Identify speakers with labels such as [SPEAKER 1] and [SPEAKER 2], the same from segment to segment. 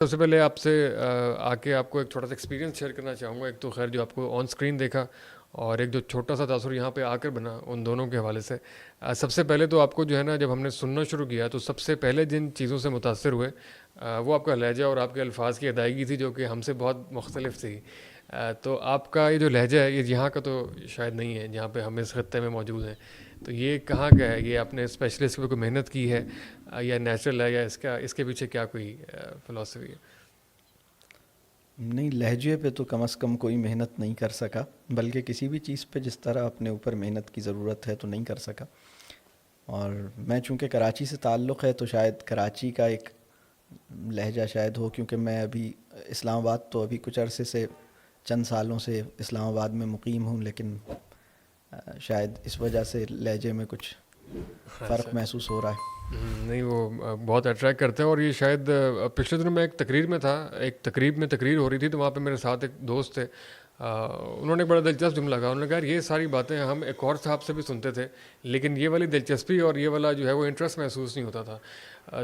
[SPEAKER 1] سب سے پہلے آپ سے آ کے آپ کو ایک چھوٹا سا ایکسپیرینس شیئر کرنا چاہوں گا. ایک تو خیر جو آپ کو آن اسکرین دیکھا اور ایک جو چھوٹا سا تاثر یہاں پہ آ کر بنا, ان دونوں کے حوالے سے سب سے پہلے تو آپ کو جو ہے نا, جب ہم نے سننا شروع کیا تو سب سے پہلے جن چیزوں سے متاثر ہوئے وہ آپ کا لہجہ اور آپ کے الفاظ کی ادائیگی تھی, جو کہ ہم سے بہت مختلف تھی. تو آپ کا یہ جو لہجہ ہے یہ یہاں کا تو شاید نہیں ہے جہاں پہ ہم اس خطے میں موجود ہیں. تو یہ کہاں کا ہے؟ یہ آپ نے اسپیشلسٹ پہ کوئی محنت کی ہے یا نیچرل ہے, یا اس کے پیچھے کیا کوئی فلاسفی ہے؟
[SPEAKER 2] نہیں، لہجے پہ تو کم از کم کوئی محنت نہیں کر سکا، بلکہ کسی بھی چیز پہ جس طرح اپنے اوپر محنت کی ضرورت ہے تو نہیں کر سکا. اور میں چونکہ کراچی سے تعلق ہے تو شاید کراچی کا ایک لہجہ شاید ہو، کیونکہ میں ابھی اسلام آباد تو ابھی کچھ عرصے سے چند سالوں سے اسلام آباد میں مقیم ہوں، لیکن شاید اس وجہ سے لہجے میں کچھ
[SPEAKER 1] اچھا.
[SPEAKER 2] فرق محسوس ہو رہا ہے.
[SPEAKER 1] نہیں, وہ بہت اٹریکٹ کرتے ہیں. اور یہ شاید پچھلے دنوں میں ایک تقریر میں تھا, ایک تقریب میں تقریر ہو رہی تھی, تو وہاں پہ میرے ساتھ ایک دوست تھے. انہوں نے ایک بڑا دلچسپ جملہ کہا. انہوں نے کہا یہ ساری باتیں ہم ایک اور صاحب سے بھی سنتے تھے, لیکن یہ والی دلچسپی اور یہ والا جو ہے وہ انٹرسٹ محسوس نہیں ہوتا تھا.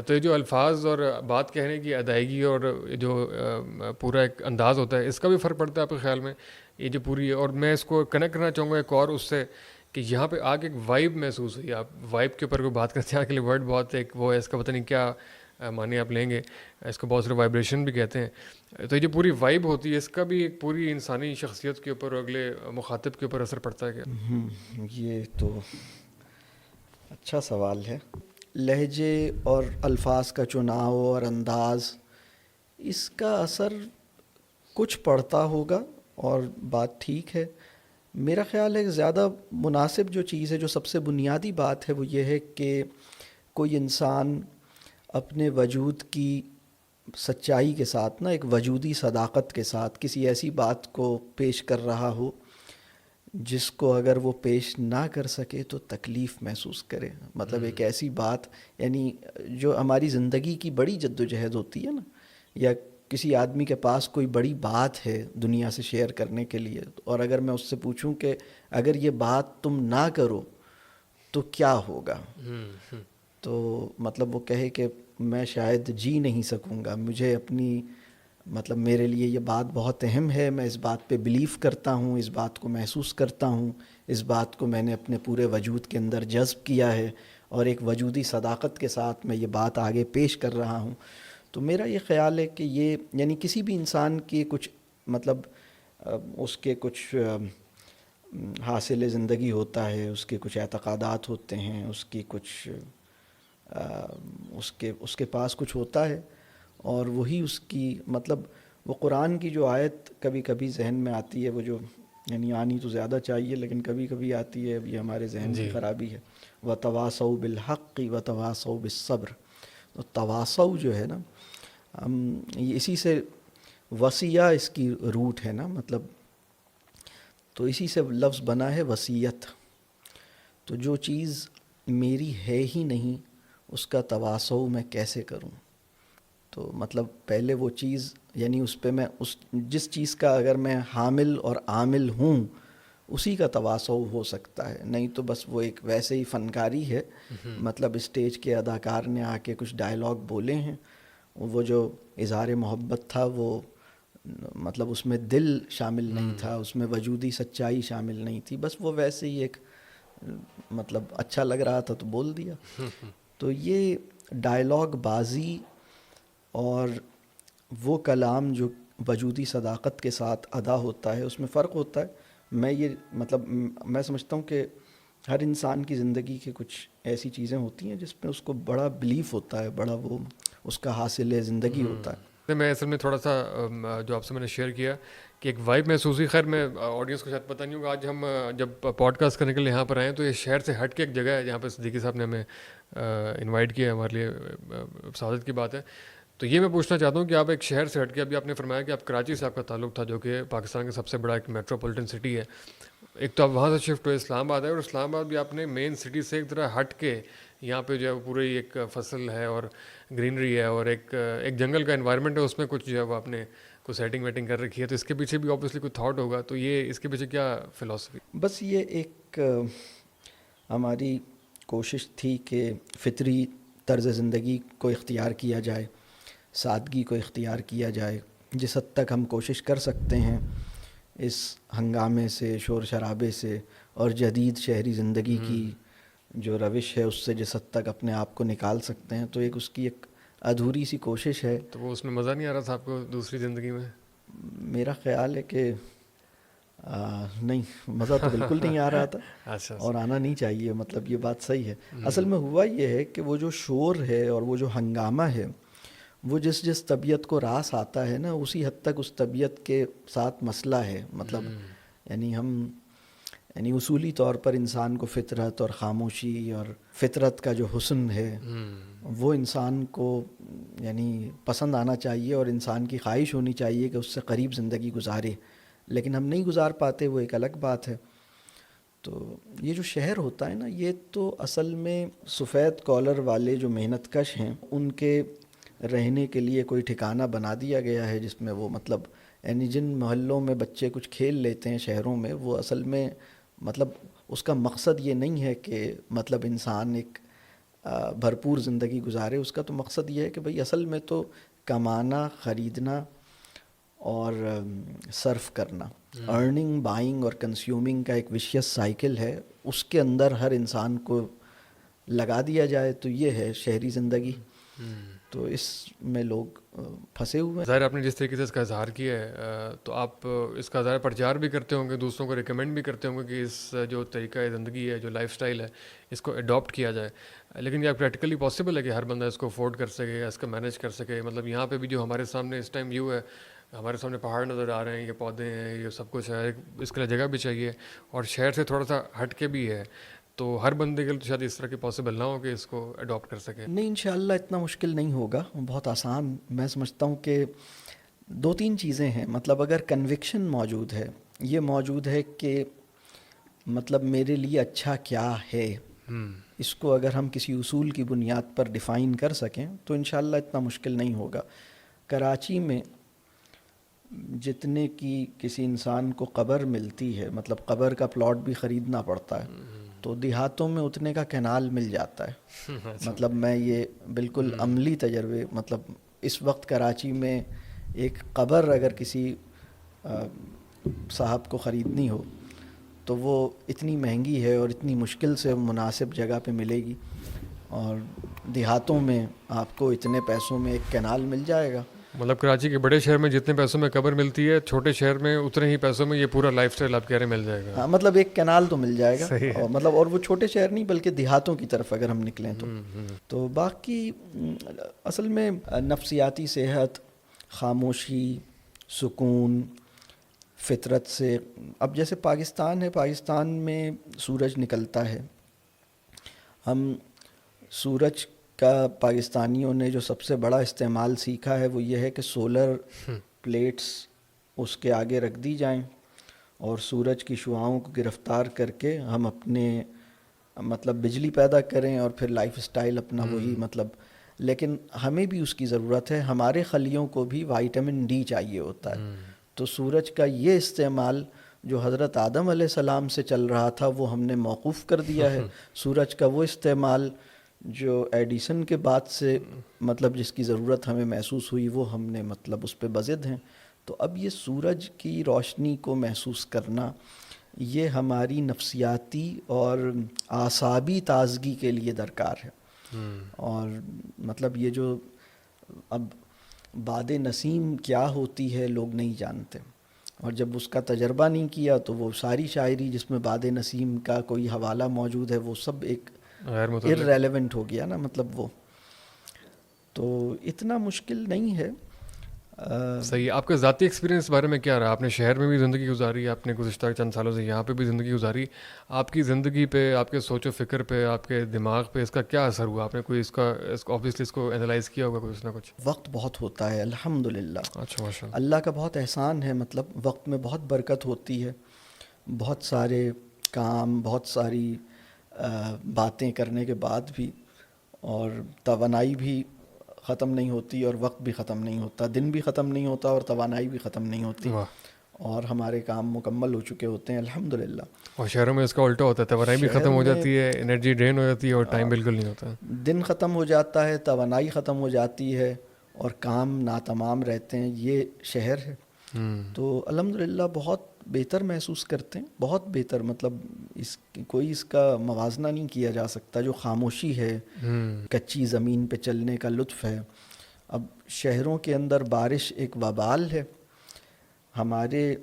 [SPEAKER 1] تو یہ جو الفاظ اور بات کہنے کی ادائیگی اور جو پورا ایک انداز ہوتا ہے, اس کا بھی فرق پڑتا ہے آپ کے خیال میں؟ یہ جو پوری, اور میں اس کو کنیکٹ کرنا چاہوں گا ایک اور اس سے, کہ یہاں پہ آگے ایک وائب محسوس ہوئی. آپ وائب کے اوپر کوئی بات کرتے ہیں, کے لیے ورڈ بہت ایک وہ ہے, اس کا پتہ نہیں کیا معنی آپ لیں گے, اس کو بہت سارے وائبریشن بھی کہتے ہیں. تو یہ جو پوری وائب ہوتی ہے, اس کا بھی ایک پوری انسانی شخصیت کے اوپر اور اگلے مخاطب کے اوپر اثر پڑتا ہے کیا؟
[SPEAKER 2] یہ تو اچھا سوال ہے. لہجے اور الفاظ کا چناؤ اور انداز، اس کا اثر کچھ پڑتا ہوگا اور بات ٹھیک ہے. میرا خیال ہے کہ زیادہ مناسب جو چیز ہے، جو سب سے بنیادی بات ہے، وہ یہ ہے کہ کوئی انسان اپنے وجود کی سچائی کے ساتھ، ایک وجودی صداقت کے ساتھ کسی ایسی بات کو پیش کر رہا ہو جس کو اگر وہ پیش نہ کر سکے تو تکلیف محسوس کرے. مطلب ایک ایسی بات، یعنی جو ہماری زندگی کی بڑی جدوجہد ہوتی ہے نا، یا کسی آدمی کے پاس کوئی بڑی بات ہے دنیا سے شیئر کرنے کے لیے، اور اگر میں اس سے پوچھوں کہ اگر یہ بات تم نہ کرو تو کیا ہوگا، تو مطلب وہ کہے کہ میں شاید جی نہیں سکوں گا، مجھے اپنی مطلب میرے لیے یہ بات بہت اہم ہے، میں اس بات پہ بلیف کرتا ہوں، اس بات کو محسوس کرتا ہوں، اس بات کو میں نے اپنے پورے وجود کے اندر جذب کیا ہے، اور ایک وجودی صداقت کے ساتھ میں یہ بات آگے پیش کر رہا ہوں. تو میرا یہ خیال ہے کہ یہ، یعنی کسی بھی انسان کی کچھ مطلب اس کے کچھ حاصل زندگی ہوتا ہے، اس کے کچھ اعتقادات ہوتے ہیں، اس کی کچھ اس کے پاس کچھ ہوتا ہے، اور وہی اس کی مطلب وہ قرآن کی جو آیت کبھی کبھی ذہن میں آتی ہے، وہ جو یعنی آنی تو زیادہ چاہیے لیکن کبھی کبھی آتی ہے، اب یہ ہمارے ذہن کی
[SPEAKER 1] جی.
[SPEAKER 2] خرابی ہے. وَتَوَاصَوْا بِالْحَقِّ وَتَوَاصَوْا بِالصَّبْرِ. تو تواصو جو ہے نا، اسی سے وصیہ اس کی روٹ ہے نا، مطلب تو اسی سے لفظ بنا ہے وصیت. تو جو چیز میری ہے ہی نہیں اس کا تواصو میں کیسے کروں؟ تو مطلب پہلے وہ چیز، یعنی اس پہ میں جس چیز کا اگر میں حامل اور عامل ہوں اسی کا تواصو ہو سکتا ہے، نہیں تو بس وہ ایک ویسے ہی فنکاری ہے. مطلب اسٹیج کے اداکار نے آ کے کچھ ڈائلاگ بولے ہیں، وہ جو اظہار محبت تھا وہ مطلب اس میں دل شامل نہیں تھا، اس میں وجودی سچائی شامل نہیں تھی، بس وہ ویسے ہی ایک مطلب اچھا لگ رہا تھا تو بول دیا. تو یہ ڈائلاگ بازی اور وہ کلام جو وجودی صداقت کے ساتھ ادا ہوتا ہے، اس میں فرق ہوتا ہے. میں سمجھتا ہوں کہ ہر انسان کی زندگی کے کچھ ایسی چیزیں ہوتی ہیں جس میں اس کو بڑا بلیف ہوتا ہے، بڑا وہ اس کا حاصل زندگی ہوتا ہے.
[SPEAKER 1] میں اصل میں تھوڑا سا جو آپ سے میں نے شیئر کیا کہ ایک وائب محسوس ہوئی. خیر میں آڈینس کو شاید پتہ نہیں ہوگا, آج ہم جب پوڈ کاسٹ کرنے کے لیے یہاں پر آئے ہیں تو یہ شہر سے ہٹ کے ایک جگہ ہے جہاں پہ صدیقی صاحب نے ہمیں انوائٹ کیا ہے, ہمارے لیے سعادت کی بات ہے. تو یہ میں پوچھنا چاہتا ہوں کہ آپ ایک شہر سے ہٹ کے, ابھی آپ نے فرمایا کہ آپ کراچی سے آپ کا تعلق تھا جو کہ پاکستان کا سب سے بڑا ایک میٹروپولیٹن سٹی ہے, ایک تو آپ وہاں سے شفٹ ہوئے اسلام آباد ہے, اور اسلام آباد بھی آپ نے مین سٹی سے ایک طرح ہٹ کے یہاں پہ جو ہے پوری ایک فصل ہے اور گرینری ہے اور ایک جنگل کا انوائرمنٹ ہے, اس میں کچھ جو ہے وہ آپ نے کوئی سیٹنگ ویٹنگ کر رکھی ہے, تو اس کے پیچھے بھی اوبیسلی کوئی تھاٹ ہوگا. تو یہ اس کے پیچھے کیا فلاسفی؟
[SPEAKER 2] بس یہ ایک ہماری کوشش تھی کہ فطری طرز زندگی کو اختیار کیا جائے. سادگی کو اختیار کیا جائے. جس حد تک ہم کوشش کر سکتے ہیں اس ہنگامے سے, شور شرابے سے اور جدید شہری زندگی کی جو روش ہے اس سے جس حد تک اپنے آپ کو نکال سکتے ہیں, تو اس کی ایک ادھوری سی کوشش ہے.
[SPEAKER 1] تو وہ اس میں مزہ نہیں آ رہا تھا آپ کو دوسری زندگی میں؟
[SPEAKER 2] میرا خیال ہے کہ نہیں, مزہ تو بالکل نہیں آ رہا تھا
[SPEAKER 1] اچھا
[SPEAKER 2] اور آنا نہیں چاہیے. مطلب یہ بات صحیح ہے. اصل میں ہوا یہ ہے کہ وہ جو شور ہے اور وہ جو ہنگامہ ہے وہ جس طبیعت کو راس آتا ہے نا, اسی حد تک اس طبیعت کے ساتھ مسئلہ ہے. مطلب یعنی اصولی طور پر انسان کو فطرت اور خاموشی اور فطرت کا جو حسن ہے وہ انسان کو یعنی پسند آنا چاہیے اور انسان کی خواہش ہونی چاہیے کہ اس سے قریب زندگی گزارے, لیکن ہم نہیں گزار پاتے, وہ ایک الگ بات ہے. تو یہ جو شہر ہوتا ہے نا, یہ تو اصل میں سفید کالر والے جو محنت کش ہیں ان کے رہنے کے لیے کوئی ٹھکانہ بنا دیا گیا ہے, جس میں وہ مطلب یعنی جن محلوں میں بچے کچھ کھیل لیتے ہیں شہروں میں, وہ اصل میں مطلب اس کا مقصد یہ نہیں ہے کہ مطلب انسان ایک بھرپور زندگی گزارے. اس کا تو مقصد یہ ہے کہ بھئی اصل میں تو کمانا, خریدنا اور صرف کرنا, ارننگ, بائنگ اور کنزیومنگ کا ایک وشیس سائیکل ہے. اس کے اندر ہر انسان کو لگا دیا جائے تو یہ ہے شہری زندگی. تو اس میں لوگ پھنسے ہوئے ہیں.
[SPEAKER 1] ظاہر آپ نے جس طریقے سے اس کا اظہار کیا ہے تو آپ اس کا ظاہر پرچار بھی کرتے ہوں گے, دوسروں کو ریکمینڈ بھی کرتے ہوں گے کہ اس جو طریقہ زندگی ہے, جو لائف سٹائل ہے, اس کو اڈاپٹ کیا جائے. لیکن کیا پریکٹیکلی پاسبل ہے کہ ہر بندہ اس کو افورڈ کر سکے یا اس کا مینیج کر سکے؟ مطلب یہاں پہ بھی جو ہمارے سامنے اس ٹائم ویو ہے, ہمارے سامنے پہاڑ نظر آ رہے ہیں, یہ پودے ہیں, یہ سب کچھ ہے, اس کے لیے جگہ بھی چاہیے اور شہر سے تھوڑا سا ہٹ کے بھی ہے, تو ہر بندے کے لیے تو شاید اس طرح کی پاسبل نہ ہو کہ اس کو اڈاپٹ کر سکے.
[SPEAKER 2] نہیں, انشاءاللہ اتنا مشکل نہیں ہوگا, بہت آسان. میں سمجھتا ہوں کہ 2-3 چیزیں ہیں. مطلب اگر کنوکشن موجود ہے, یہ موجود ہے کہ مطلب میرے لیے اچھا کیا ہے, اس کو اگر ہم کسی اصول کی بنیاد پر ڈیفائن کر سکیں تو انشاءاللہ اتنا مشکل نہیں ہوگا. کراچی میں جتنے کی کسی انسان کو قبر ملتی ہے, مطلب قبر کا پلاٹ بھی خریدنا پڑتا ہے, تو دیہاتوں میں اتنے کا کینال مل جاتا ہے. مطلب میں یہ بالکل عملی تجربے, مطلب اس وقت کراچی میں ایک قبر اگر کسی صاحب کو خریدنی ہو تو وہ اتنی مہنگی ہے اور اتنی مشکل سے مناسب جگہ پہ ملے گی, اور دیہاتوں میں آپ کو اتنے پیسوں میں ایک کینال مل جائے گا.
[SPEAKER 1] مطلب کراچی کے بڑے شہر میں جتنے پیسوں میں قبر ملتی ہے, چھوٹے شہر میں اتنے ہی پیسوں میں یہ پورا لائف سٹائل آپ کہہ رہے مل جائے گا.
[SPEAKER 2] ہاں, مطلب ایک کینال تو مل جائے گا. اور مطلب اور وہ چھوٹے شہر نہیں بلکہ دیہاتوں کی طرف اگر ہم نکلیں تو باقی اصل میں نفسیاتی صحت, خاموشی, سکون, فطرت سے. اب جیسے پاکستان ہے, پاکستان میں سورج نکلتا ہے, ہم سورج کا پاکستانیوں نے جو سب سے بڑا استعمال سیکھا ہے وہ یہ ہے کہ سولر پلیٹس اس کے آگے رکھ دی جائیں اور سورج کی شعاؤں کو گرفتار کر کے ہم اپنے مطلب بجلی پیدا کریں اور پھر لائف سٹائل اپنا وہی مطلب. لیکن ہمیں بھی اس کی ضرورت ہے, ہمارے خلیوں کو بھی وائٹامن ڈی چاہیے ہوتا ہے. تو سورج کا یہ استعمال جو حضرت آدم علیہ السلام سے چل رہا تھا وہ ہم نے موقوف کر دیا ہے. سورج کا وہ استعمال جو ایڈیسن کے بعد سے مطلب جس کی ضرورت ہمیں محسوس ہوئی وہ ہم نے مطلب اس پہ بضد ہیں. تو اب یہ سورج کی روشنی کو محسوس کرنا یہ ہماری نفسیاتی اور اعصابی تازگی کے لیے درکار ہے. اور مطلب یہ جو اب باد نسیم کیا ہوتی ہے لوگ نہیں جانتے, اور جب اس کا تجربہ نہیں کیا تو وہ ساری شاعری جس میں باد نسیم کا کوئی حوالہ موجود ہے وہ سب ایک irrelevant ہو گیا نا. مطلب وہ تو اتنا مشکل نہیں ہے.
[SPEAKER 1] صحیح. آپ کا ذاتی ایکسپیرینس اس بارے میں کیا رہا؟ آپ نے شہر میں بھی زندگی گزاری, آپ نے گزشتہ چند سالوں سے یہاں پہ بھی زندگی گزاری. آپ کی زندگی پہ, آپ کے سوچ و فکر پہ, آپ کے دماغ پہ اس کا کیا اثر ہوا؟ آپ نے کوئی اس کا آبویسلی اس کو انالائز کیا ہوگا کچھ نہ کچھ.
[SPEAKER 2] وقت بہت ہوتا ہے الحمدللہ.
[SPEAKER 1] اچھا, ماشاء اللہ.
[SPEAKER 2] اللہ کا بہت احسان ہے. مطلب وقت میں بہت برکت ہوتی ہے, بہت سارے کام, بہت ساری باتیں کرنے کے بعد بھی, اور توانائی بھی ختم نہیں ہوتی اور وقت بھی ختم نہیں ہوتا, دن بھی ختم نہیں ہوتا اور توانائی بھی ختم نہیں ہوتی, اور ہمارے کام مکمل ہو چکے ہوتے ہیں الحمدللہ.
[SPEAKER 1] اور شہروں میں اس کا الٹا ہوتا ہے, توانائی بھی ختم ہو جاتی ہے, انرجی ڈرین ہو جاتی ہے اور ٹائم بالکل نہیں ہوتا.
[SPEAKER 2] دن ختم ہو جاتا ہے, توانائی ختم ہو جاتی ہے اور کام ناتمام رہتے ہیں، یہ شہر ہے. تو الحمدللہ بہت بہتر محسوس کرتے ہیں، بہت بہتر. مطلب کوئی اس کا موازنہ نہیں کیا جا سکتا. جو خاموشی ہے، کچی زمین پہ چلنے کا لطف ہے. اب شہروں کے اندر بارش ایک وبال ہے. ہمارے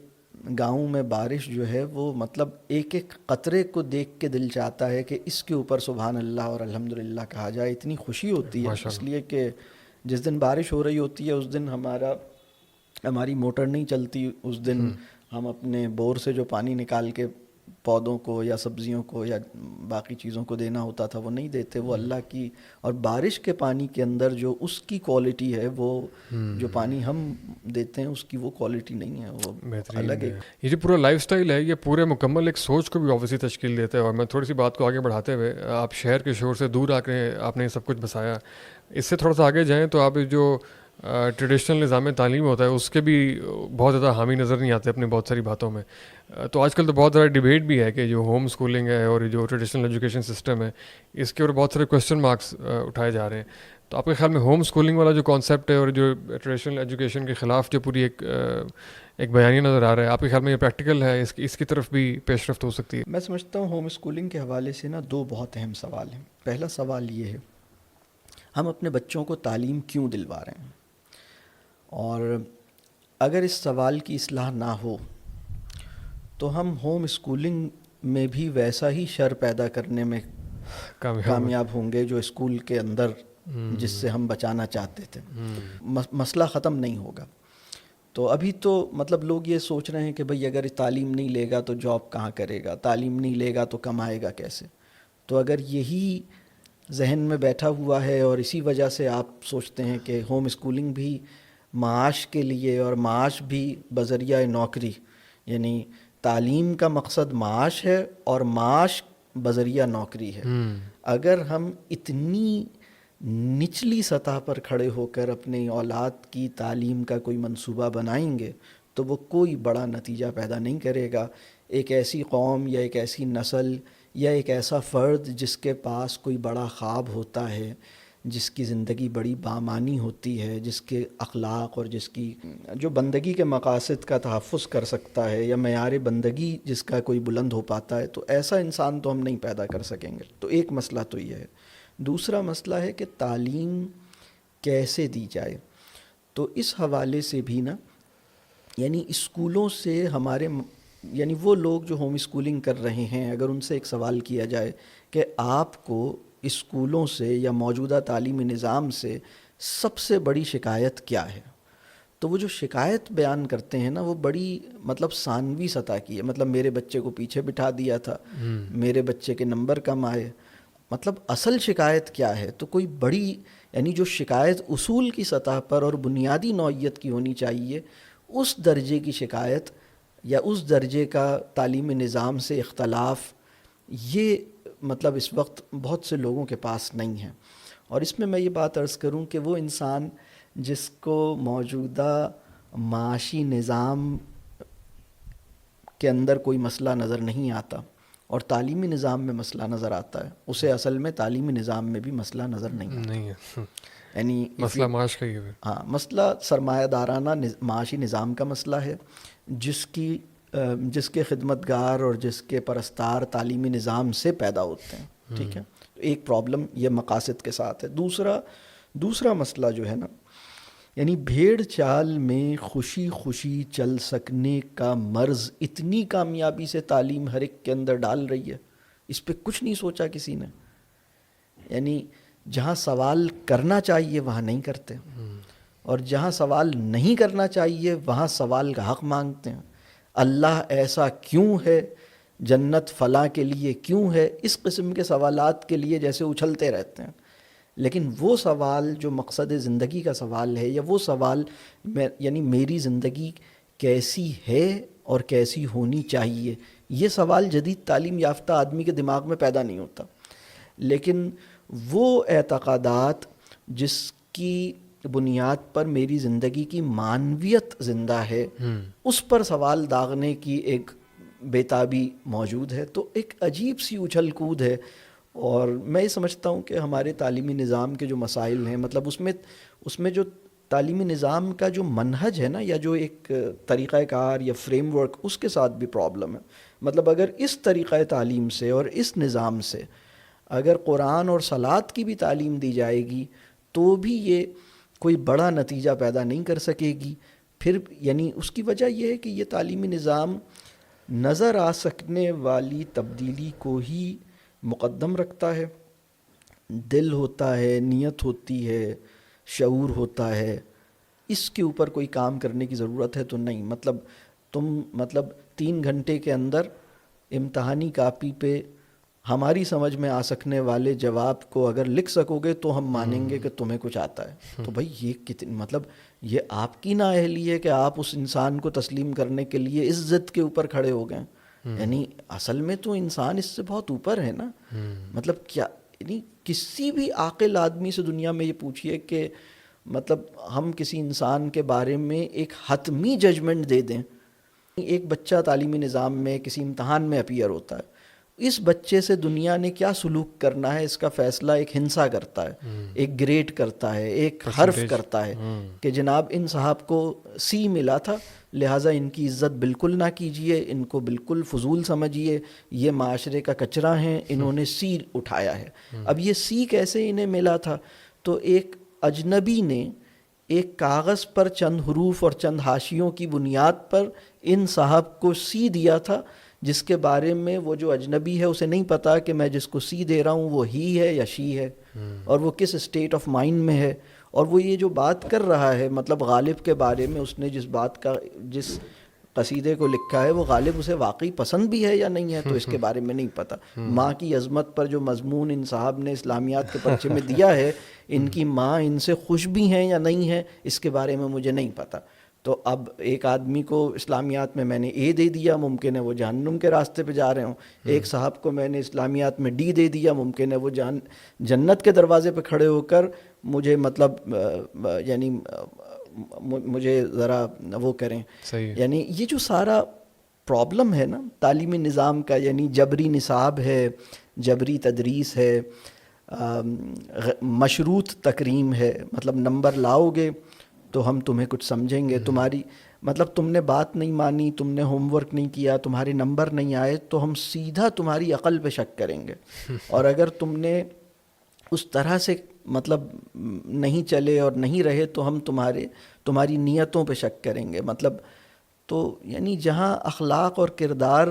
[SPEAKER 2] گاؤں میں بارش جو ہے وہ مطلب ایک ایک قطرے کو دیکھ کے دل چاہتا ہے کہ اس کے اوپر سبحان اللہ اور الحمدللہ کہا جائے. اتنی خوشی ہوتی ہے اس لیے کہ جس دن بارش ہو رہی ہوتی ہے اس دن ہماری موٹر نہیں چلتی. اس دن ہم اپنے بور سے جو پانی نکال کے پودوں کو یا سبزیوں کو یا باقی چیزوں کو دینا ہوتا تھا وہ نہیں دیتے. وہ اللہ کی، اور بارش کے پانی کے اندر جو اس کی کوالٹی ہے، وہ جو پانی ہم دیتے ہیں اس کی وہ کوالٹی نہیں ہے، وہ الگ ہے.
[SPEAKER 1] یہ جو پورا لائف سٹائل ہے یہ پورے مکمل ایک سوچ کو بھی آبویسلی تشکیل دیتا ہے. اور میں تھوڑی سی بات کو آگے بڑھاتے ہوئے، آپ شہر کے شور سے دور آ کے آپ نے سب کچھ بسایا. اس سے تھوڑا سا آگے جائیں تو آپ جو ٹریڈیشنل نظام تعلیم ہوتا ہے اس کے بھی بہت زیادہ حامی نظر نہیں آتے اپنی بہت ساری باتوں میں. تو آج کل تو بہت زیادہ ڈبیٹ بھی ہے کہ جو ہوم اسکولنگ ہے اور جو ٹریڈیشنل ایجوکیشن سسٹم ہے اس کے اوپر بہت سارے کویشچن مارکس اٹھائے جا رہے ہیں. تو آپ کے خیال میں ہوم اسکولنگ والا جو کانسیپٹ ہے اور جو ٹریڈیشنل ایجوکیشن کے خلاف جو پوری ایک بیانیہ نظر آ رہا ہے، آپ کے خیال میں یہ پریکٹیکل ہے؟ اس کی طرف بھی پیش رفت ہو سکتی ہے؟
[SPEAKER 2] میں سمجھتا ہوں ہوم اسکولنگ کے حوالے سے دو بہت اہم سوال ہیں. پہلا سوال یہ ہے، ہم اپنے بچوں کو تعلیم کیوں دلوا رہے ہیں؟ اور اگر اس سوال کی اصلاح نہ ہو تو ہم ہوم اسکولنگ میں بھی ویسا ہی شر پیدا کرنے میں کامیاب ہوں گے جو اسکول کے اندر جس سے ہم بچانا چاہتے تھے. مسئلہ ختم نہیں ہوگا. تو ابھی تو مطلب لوگ یہ سوچ رہے ہیں کہ بھئی اگر تعلیم نہیں لے گا تو جاب کہاں کرے گا، تعلیم نہیں لے گا تو کمائے گا کیسے. تو اگر یہی ذہن میں بیٹھا ہوا ہے اور اسی وجہ سے آپ سوچتے ہیں کہ ہوم اسکولنگ بھی معاش کے لیے، اور معاش بھی بذریعہ نوکری، یعنی تعلیم کا مقصد معاش ہے اور معاش بذریعہ نوکری ہے. اگر ہم اتنی نچلی سطح پر کھڑے ہو کر اپنی اولاد کی تعلیم کا کوئی منصوبہ بنائیں گے تو وہ کوئی بڑا نتیجہ پیدا نہیں کرے گا. ایک ایسی قوم یا ایک ایسی نسل یا ایک ایسا فرد جس کے پاس کوئی بڑا خواب ہوتا ہے، جس کی زندگی بڑی بامانی ہوتی ہے، جس کے اخلاق اور جس کی جو بندگی کے مقاصد کا تحفظ کر سکتا ہے یا معیار بندگی جس کا کوئی بلند ہو پاتا ہے، تو ایسا انسان تو ہم نہیں پیدا کر سکیں گے. تو ایک مسئلہ تو یہ ہے. دوسرا مسئلہ ہے کہ تعلیم کیسے دی جائے. تو اس حوالے سے بھی یعنی اسکولوں سے ہمارے یعنی وہ لوگ جو ہوم اسکولنگ کر رہے ہیں، اگر ان سے ایک سوال کیا جائے کہ آپ کو اسکولوں سے یا موجودہ تعلیمی نظام سے سب سے بڑی شکایت کیا ہے، تو وہ جو شکایت بیان کرتے ہیں وہ بڑی مطلب ثانوی سطح کی ہے. مطلب میرے بچے کو پیچھے بٹھا دیا تھا، میرے بچے کے نمبر کم آئے. مطلب اصل شکایت کیا ہے؟ تو کوئی بڑی یعنی جو شکایت اصول کی سطح پر اور بنیادی نوعیت کی ہونی چاہیے، اس درجے کی شکایت یا اس درجے کا تعلیمی نظام سے اختلاف، یہ مطلب اس وقت بہت سے لوگوں کے پاس نہیں ہے. اور اس میں یہ بات عرض کروں کہ وہ انسان جس کو موجودہ معاشی نظام کے اندر کوئی مسئلہ نظر نہیں آتا اور تعلیمی نظام میں مسئلہ نظر آتا ہے، اسے اصل میں تعلیمی نظام میں بھی مسئلہ نظر نہیں آتا. یعنی
[SPEAKER 1] مسئلہ معاش کا ہی ہے.
[SPEAKER 2] ہاں، مسئلہ سرمایہ دارانہ معاشی نظام کا مسئلہ ہے، جس کے خدمتگار اور جس کے پرستار تعلیمی نظام سے پیدا ہوتے ہیں. ٹھیک ہے، ایک پرابلم یہ مقاصد کے ساتھ ہے. دوسرا مسئلہ جو ہے یعنی بھیڑ چال میں خوشی خوشی چل سکنے کا مرض اتنی کامیابی سے تعلیم ہر ایک کے اندر ڈال رہی ہے، اس پہ کچھ نہیں سوچا کسی نے. یعنی جہاں سوال کرنا چاہیے وہاں نہیں کرتے، اور جہاں سوال نہیں کرنا چاہیے وہاں سوال کا حق مانگتے ہیں. اللہ ایسا کیوں ہے، جنت فلاں کے لیے کیوں ہے، اس قسم کے سوالات کے لیے جیسے اچھلتے رہتے ہیں. لیکن وہ سوال جو مقصد زندگی کا سوال ہے، یا وہ سوال یعنی میری زندگی کیسی ہے اور کیسی ہونی چاہیے، یہ سوال جدید تعلیم یافتہ آدمی کے دماغ میں پیدا نہیں ہوتا. لیکن وہ اعتقادات جس کی بنیاد پر میری زندگی کی معنویت زندہ ہے، اس پر سوال داغنے کی ایک بےتابی موجود ہے. تو ایک عجیب سی اچھل کود ہے. اور میں یہ سمجھتا ہوں کہ ہمارے تعلیمی نظام کے جو مسائل ہیں، مطلب اس میں جو تعلیمی نظام کا جو منہج ہے نا، یا جو ایک طریقہ کار یا فریم ورک، اس کے ساتھ بھی پرابلم ہے. مطلب اگر اس طریقہ تعلیم سے اور اس نظام سے اگر قرآن اور صلاۃ کی بھی تعلیم دی جائے گی تو بھی یہ کوئی بڑا نتیجہ پیدا نہیں کر سکے گی. پھر یعنی اس کی وجہ یہ ہے کہ یہ تعلیمی نظام نظر آ سکنے والی تبدیلی کو ہی مقدم رکھتا ہے. دل ہوتا ہے، نیت ہوتی ہے، شعور ہوتا ہے، اس کے اوپر کوئی کام کرنے کی ضرورت ہے تو نہیں. مطلب تم 3 گھنٹے کے اندر امتحانی کاپی پہ ہماری سمجھ میں آ سکنے والے جواب کو اگر لکھ سکو گے تو ہم مانیں گے کہ تمہیں کچھ آتا ہے. تو بھائی یہ کتنی یہ آپ کی نااہلی ہے کہ آپ اس انسان کو تسلیم کرنے کے لیے اس ضد کے اوپر کھڑے ہو گئے. یعنی اصل میں تو انسان اس سے بہت اوپر ہے نا. مطلب کیا، یعنی کسی بھی عاقل آدمی سے دنیا میں یہ پوچھئے کہ مطلب ہم کسی انسان کے بارے میں ایک حتمی ججمنٹ دے دیں. ایک بچہ تعلیمی نظام میں کسی امتحان میں اپیئر ہوتا ہے، اس بچے سے دنیا نے کیا سلوک کرنا ہے اس کا فیصلہ ایک ہنسا کرتا ہے، ایک گریڈ کرتا ہے، ایک حرف کرتا ہے کہ جناب ان صاحب کو سی ملا تھا، لہٰذا ان کی عزت بالکل نہ کیجیے، ان کو بالکل فضول سمجھیے، یہ معاشرے کا کچرا ہیں، انہوں نے سی اٹھایا ہے. اب یہ سی کیسے انہیں ملا تھا؟ تو ایک اجنبی نے ایک کاغذ پر چند حروف اور چند حاشیوں کی بنیاد پر ان صاحب کو سی دیا تھا، جس کے بارے میں وہ جو اجنبی ہے اسے نہیں پتا کہ میں جس کو سی دے رہا ہوں وہ ہی ہے یا شی ہے، اور وہ کس اسٹیٹ آف مائنڈ میں ہے، اور وہ یہ جو بات کر رہا ہے مطلب غالب کے بارے میں اس نے جس قصیدے کو لکھا ہے وہ غالب اسے واقعی پسند بھی ہے یا نہیں ہے تو اس کے بارے میں نہیں پتا. ماں کی عظمت پر جو مضمون ان صاحب نے اسلامیات کے پرچے میں دیا ہے، ان کی ماں ان سے خوش بھی ہیں یا نہیں ہے اس کے بارے میں مجھے نہیں پتا. تو اب ایک آدمی کو اسلامیات میں نے اے دے دیا، ممکن ہے وہ جہنم کے راستے پہ جا رہے ہوں. ایک صاحب کو میں نے اسلامیات میں ڈی دے دیا، ممکن ہے وہ جنت کے دروازے پہ کھڑے ہو کر مجھے یعنی مجھے ذرا وہ کریں. یعنی یہ جو سارا پرابلم ہے نا تعلیمی نظام کا، یعنی جبری نصاب ہے، جبری تدریس ہے، مشروط تکریم ہے. مطلب نمبر لاؤ گے تو ہم تمہیں کچھ سمجھیں گے، تمہاری تم نے بات نہیں مانی، تم نے ہوم ورک نہیں کیا، تمہارے نمبر نہیں آئے تو ہم سیدھا تمہاری عقل پہ شک کریں گے. اور اگر تم نے اس طرح سے نہیں چلے اور نہیں رہے تو ہم تمہاری نیتوں پہ شک کریں گے. تو یعنی جہاں اخلاق اور کردار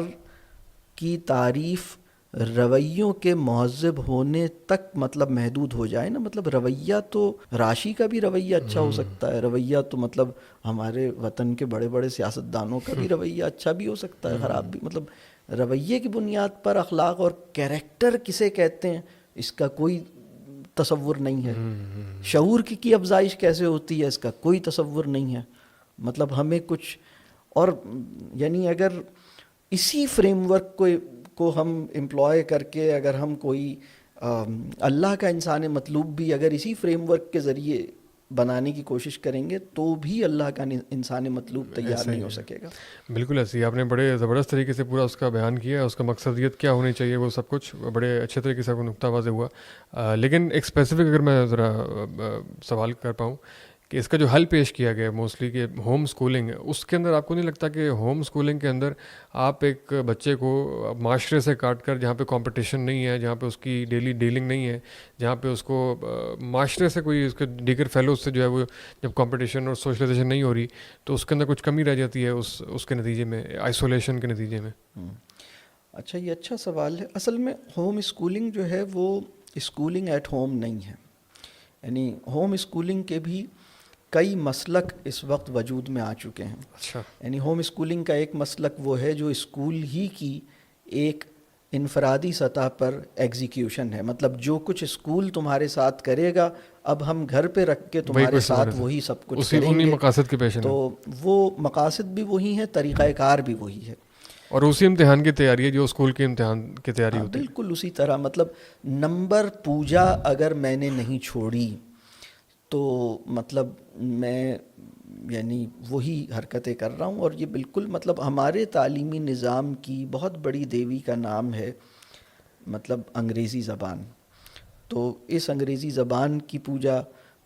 [SPEAKER 2] کی تعریف رویوں کے مہذب ہونے تک محدود ہو جائے نا. رویہ تو راشی کا بھی رویہ اچھا ہو سکتا ہے، رویہ تو ہمارے وطن کے بڑے بڑے سیاستدانوں کا بھی رویہ اچھا بھی ہو سکتا ہے، خراب بھی. رویے کی بنیاد پر اخلاق اور کیریکٹر کسے کہتے ہیں اس کا کوئی تصور نہیں ہے. شعور کی افزائش کیسے ہوتی ہے اس کا کوئی تصور نہیں ہے. ہمیں کچھ اور یعنی اگر اسی فریم ورک کو ہم امپلائے کر کے اگر ہم کوئی اللہ کا انسان مطلوب بھی اگر اسی فریم ورک کے ذریعے بنانے کی کوشش کریں گے تو بھی اللہ کا انسان مطلوب تیار نہیں ہو سکے گا.
[SPEAKER 1] بالکل ایسی آپ نے بڑے زبردست طریقے سے پورا اس کا بیان کیا ہے، اس کا مقصدیت کیا ہونی چاہیے، وہ سب کچھ بڑے اچھے طریقے سے نقطہ واضح ہوا. لیکن ایک اسپیسیفک اگر میں ذرا سوال کر پاؤں کہ اس کا جو حل پیش کیا گیا موسٹلی کہ ہوم اسکولنگ، اس کے اندر آپ کو نہیں لگتا کہ ہوم اسکولنگ کے اندر آپ ایک بچے کو معاشرے سے کاٹ کر، جہاں پہ کمپٹیشن نہیں ہے، جہاں پہ اس کی ڈیلی ڈیلنگ نہیں ہے، جہاں پہ اس کو معاشرے سے کوئی اس کے دیگر فیلوز سے جو ہے وہ جب کمپٹیشن اور سوشلائزیشن نہیں ہو رہی تو اس کے اندر کچھ کمی رہ جاتی ہے اس کے نتیجے میں، آئسولیشن کے نتیجے میں؟
[SPEAKER 2] اچھا، یہ اچھا سوال ہے. اصل میں ہوم اسکولنگ جو ہے وہ اسکولنگ ایٹ ہوم نہیں ہے. یعنی ہوم اسکولنگ کے بھی کئی مسلک اس وقت وجود میں آ چکے ہیں.
[SPEAKER 1] اچھا.
[SPEAKER 2] یعنی ہوم اسکولنگ کا ایک مسلک وہ ہے جو اسکول ہی کی ایک انفرادی سطح پر ایگزیکیوشن ہے. جو کچھ اسکول تمہارے ساتھ کرے گا اب ہم گھر پہ رکھ کے تمہارے ساتھ وہی سب کچھ کریں گے.
[SPEAKER 1] مقاصد کے پیش
[SPEAKER 2] تو وہ مقاصد بھی وہی ہیں، طریقہ کار بھی وہی ہے،
[SPEAKER 1] اور اسی امتحان کی تیاری ہے جو اسکول کے امتحان کی تیاری ہوتی ہے.
[SPEAKER 2] بالکل اسی طرح. نمبر پوجا اگر میں نے نہیں چھوڑی تو میں یعنی وہی حرکتیں کر رہا ہوں. اور یہ بالکل ہمارے تعلیمی نظام کی بہت بڑی دیوی کا نام ہے انگریزی زبان. تو اس انگریزی زبان کی پوجا،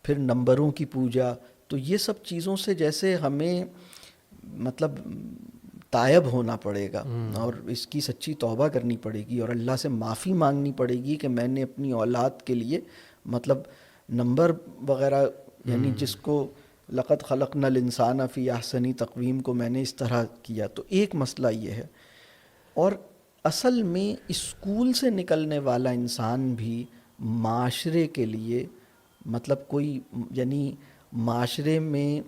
[SPEAKER 2] پھر نمبروں کی پوجا، تو یہ سب چیزوں سے جیسے ہمیں مطلب تائب ہونا پڑے گا اور اس کی سچی توبہ کرنی پڑے گی اور اللہ سے معافی مانگنی پڑے گی کہ میں نے اپنی اولاد کے لیے مطلب نمبر وغیرہ یعنی جس کو لقد خلقنا الانسان فی احسن تقویم کو میں نے اس طرح کیا. تو ایک مسئلہ یہ ہے. اور اصل میں اسکول سے نکلنے والا انسان بھی معاشرے کے لیے مطلب کوئی یعنی معاشرے میں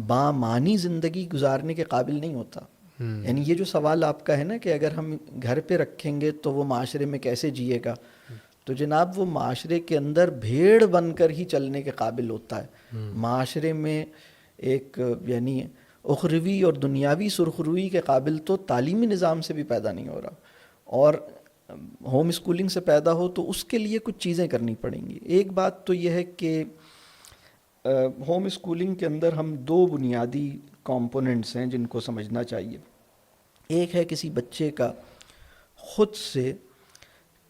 [SPEAKER 2] بامعنی زندگی گزارنے کے قابل نہیں ہوتا. یعنی یہ جو سوال آپ کا ہے نا کہ اگر ہم گھر پہ رکھیں گے تو وہ معاشرے میں کیسے جیے گا, تو جناب وہ معاشرے کے اندر بھیڑ بن کر ہی چلنے کے قابل ہوتا ہے. معاشرے میں ایک یعنی اخروی اور دنیاوی سرخروئی کے قابل تو تعلیمی نظام سے بھی پیدا نہیں ہو رہا, اور ہوم اسکولنگ سے پیدا ہو تو اس کے لیے کچھ چیزیں کرنی پڑیں گی. ایک بات تو یہ ہے کہ ہوم اسکولنگ کے اندر ہم دو بنیادی کمپوننٹس ہیں جن کو سمجھنا چاہیے. ایک ہے کسی بچے کا خود سے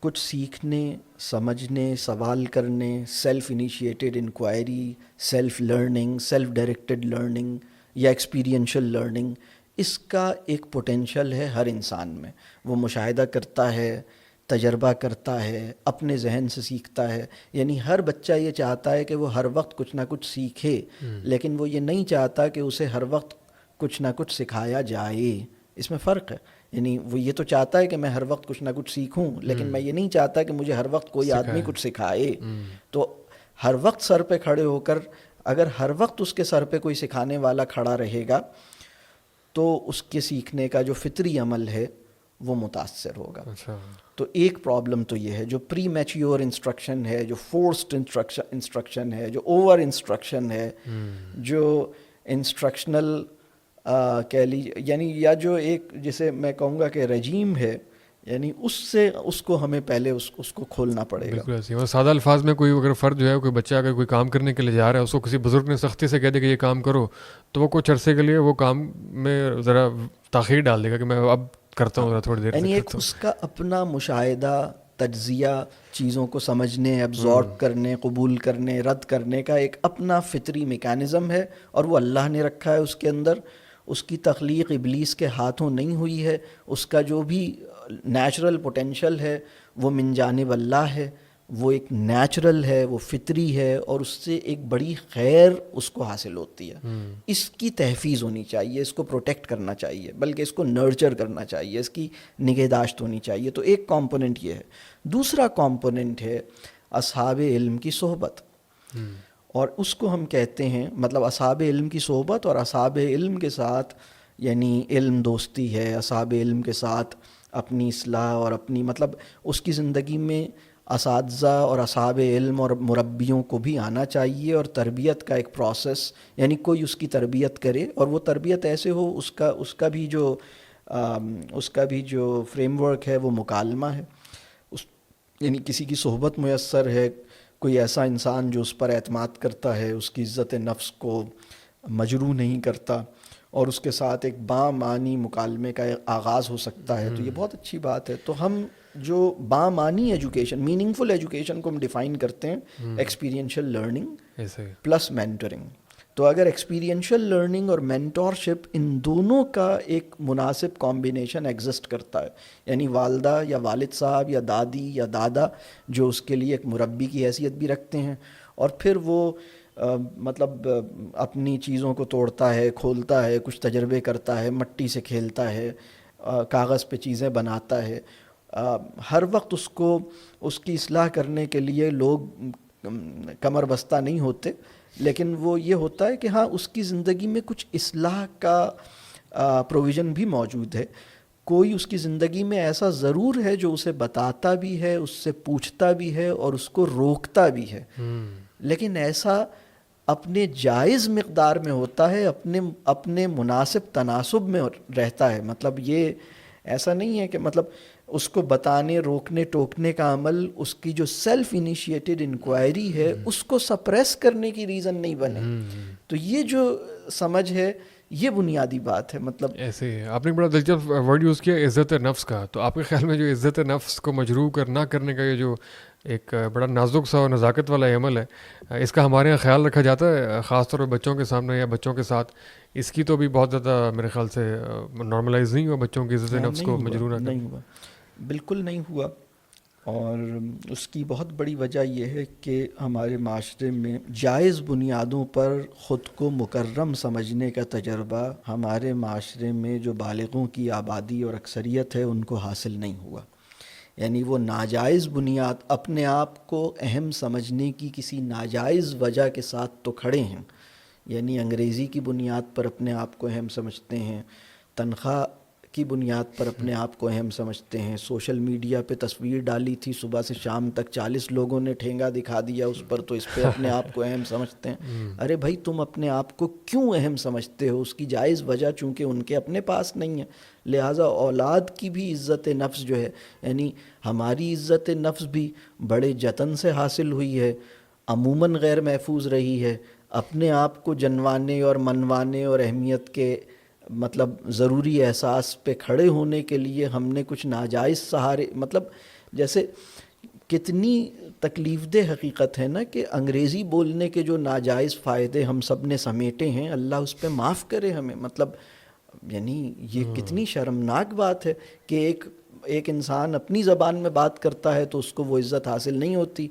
[SPEAKER 2] کچھ سیکھنے, سمجھنے, سوال کرنے, self initiated inquiry, self learning, self directed learning یا ایکسپیرینشل لرننگ, اس کا ایک پوٹینشل ہے ہر انسان میں. وہ مشاہدہ کرتا ہے, تجربہ کرتا ہے, اپنے ذہن سے سیکھتا ہے. یعنی ہر بچہ یہ چاہتا ہے کہ وہ ہر وقت کچھ نہ کچھ سیکھے, لیکن وہ یہ نہیں چاہتا کہ اسے ہر وقت کچھ نہ کچھ سکھایا جائے. اس میں فرق ہے. یعنی وہ یہ تو چاہتا ہے کہ میں ہر وقت کچھ نہ کچھ سیکھوں, لیکن میں یہ نہیں چاہتا کہ مجھے ہر وقت کوئی آدمی کچھ سکھائے. تو ہر وقت سر پہ کھڑے ہو کر اگر ہر وقت اس کے سر پہ کوئی سکھانے والا کھڑا رہے گا تو اس کے سیکھنے کا جو فطری عمل ہے وہ متاثر ہوگا. تو ایک پرابلم تو یہ ہے جو پری میچیور انسٹرکشن ہے, جو فورسڈ انسٹرکشن ہے, جو اوور انسٹرکشن ہے, جو انسٹرکشنل کہہ لیجیے یعنی یا جو ایک جسے میں کہوں گا کہ رجیم ہے, یعنی اس کو ہمیں پہلے اس کو کھولنا پڑے گا.
[SPEAKER 1] بالکل ایسے سادہ الفاظ میں کوئی اگر فرد جو ہے کوئی بچہ اگر کوئی کام کرنے کے لیے جا رہا ہے, اس کو کسی بزرگ نے سختی سے کہہ دے کہ یہ کام کرو, تو وہ کچھ عرصے کے لیے وہ کام میں ذرا تاخیر ڈال دے گا کہ میں اب کرتا ہوں ذرا تھوڑی دیر.
[SPEAKER 2] یعنی ایک اس کا اپنا مشاہدہ, تجزیہ, چیزوں کو سمجھنے, ایبزارب کرنے, قبول کرنے, رد کرنے کا ایک اپنا فطری میکانزم ہے, اور وہ اللہ نے رکھا ہے اس کے اندر. اس کی تخلیق ابلیس کے ہاتھوں نہیں ہوئی ہے. اس کا جو بھی نیچرل پوٹینشل ہے وہ من جانب اللہ ہے, وہ ایک نیچرل ہے, وہ فطری ہے, اور اس سے ایک بڑی خیر اس کو حاصل ہوتی ہے. اس کی تحفیظ ہونی چاہیے, اس کو پروٹیکٹ کرنا چاہیے, بلکہ اس کو نرچر کرنا چاہیے, اس کی نگہداشت ہونی چاہیے. تو ایک کمپوننٹ یہ ہے. دوسرا کمپوننٹ ہے اصحاب علم کی صحبت, اور اس کو ہم کہتے ہیں مطلب اصحاب علم کی صحبت, اور اصحاب علم کے ساتھ یعنی علم دوستی ہے, اصحاب علم کے ساتھ اپنی اصلاح اور اپنی مطلب اس کی زندگی میں اساتذہ اور اصحاب علم اور مربیوں کو بھی آنا چاہیے, اور تربیت کا ایک پروسیس یعنی کوئی اس کی تربیت کرے, اور وہ تربیت ایسے ہو اس کا بھی جو فریم ورک ہے وہ مکالمہ ہے. یعنی کسی کی صحبت میسر ہے, کوئی ایسا انسان جو اس پر اعتماد کرتا ہے, اس کی عزت نفس کو مجروح نہیں کرتا, اور اس کے ساتھ ایک بامعنی مکالمے کا آغاز ہو سکتا ہے, تو یہ بہت اچھی بات ہے. تو ہم جو بامعنی ایجوکیشن, میننگ فل ایجوکیشن کو ہم ڈیفائن کرتے ہیں ایکسپیرینشل لرننگ پلس مینٹرنگ. تو اگر ایکسپیرینشل لرننگ اور مینٹورشپ ان دونوں کا ایک مناسب کمبینیشن ایگزسٹ کرتا ہے, یعنی والدہ یا والد صاحب یا دادی یا دادا جو اس کے لیے ایک مربی کی حیثیت بھی رکھتے ہیں, اور پھر وہ مطلب اپنی چیزوں کو توڑتا ہے, کھولتا ہے, کچھ تجربے کرتا ہے, مٹی سے کھیلتا ہے, کاغذ پہ چیزیں بناتا ہے. ہر وقت اس کی اصلاح کرنے کے لیے لوگ کمر بستہ نہیں ہوتے, لیکن وہ یہ ہوتا ہے کہ ہاں اس کی زندگی میں کچھ اصلاح کا پروویژن بھی موجود ہے. کوئی اس کی زندگی میں ایسا ضرور ہے جو اسے بتاتا بھی ہے, اس سے پوچھتا بھی ہے, اور اس کو روکتا بھی ہے, لیکن ایسا اپنے جائز مقدار میں ہوتا ہے, اپنے مناسب تناسب میں رہتا ہے. مطلب یہ ایسا نہیں ہے کہ مطلب اس کو بتانے, روکنے, ٹوکنے کا عمل اس کی جو سیلف انیشیٹڈ انکوائری ہے اس کو سپریس کرنے کی ریزن نہیں بنے. تو یہ جو سمجھ ہے یہ بنیادی بات ہے. مطلب
[SPEAKER 1] ایسے ہی آپ نے بڑا دلچسپ ورڈ یوز کیا عزت نفس کا. تو آپ کے خیال میں جو عزت نفس کو مجروح نہ کرنے کا یہ جو ایک بڑا نازک سا اور نزاکت والا عمل ہے, اس کا ہمارے یہاں خیال رکھا جاتا ہے خاص طور پہ بچوں کے سامنے یا بچوں کے ساتھ؟ اس کی تو بھی بہت زیادہ میرے خیال سے نارملائز نہیں ہوا بچوں کی عزت نفس کو مجروح نہ کرنا.
[SPEAKER 2] نہیں ہوا, بالکل نہیں ہوا. اور اس کی بہت بڑی وجہ یہ ہے کہ ہمارے معاشرے میں جائز بنیادوں پر خود کو مکرم سمجھنے کا تجربہ ہمارے معاشرے میں جو بالغوں کی آبادی اور اکثریت ہے ان کو حاصل نہیں ہوا. یعنی وہ ناجائز بنیاد, اپنے آپ کو اہم سمجھنے کی کسی ناجائز وجہ کے ساتھ تو کھڑے ہیں. یعنی انگریزی کی بنیاد پر اپنے آپ کو اہم سمجھتے ہیں, تنخواہ کی بنیاد پر اپنے آپ کو اہم سمجھتے ہیں, سوشل میڈیا پہ تصویر ڈالی تھی صبح سے شام تک 40 لوگوں نے ٹھینگا دکھا دیا اس پر, تو اس پہ اپنے آپ کو اہم سمجھتے ہیں. ارے بھائی تم اپنے آپ کو کیوں اہم سمجھتے ہو؟ اس کی جائز وجہ چونکہ ان کے اپنے پاس نہیں ہے. لہٰذا اولاد کی بھی عزت نفس جو ہے, یعنی ہماری عزت نفس بھی بڑے جتن سے حاصل ہوئی ہے, عموماً غیر محفوظ رہی ہے. اپنے آپ کو جنوانے اور منوانے اور اہمیت کے مطلب ضروری احساس پہ کھڑے ہونے کے لیے ہم نے کچھ ناجائز سہارے, مطلب جیسے کتنی تکلیف دہ حقیقت ہے نا کہ انگریزی بولنے کے جو ناجائز فائدے ہم سب نے سمیٹے ہیں, اللہ اس پہ معاف کرے ہمیں. مطلب یعنی یہ کتنی شرمناک بات ہے کہ ایک انسان اپنی زبان میں بات کرتا ہے تو اس کو وہ عزت حاصل نہیں ہوتی,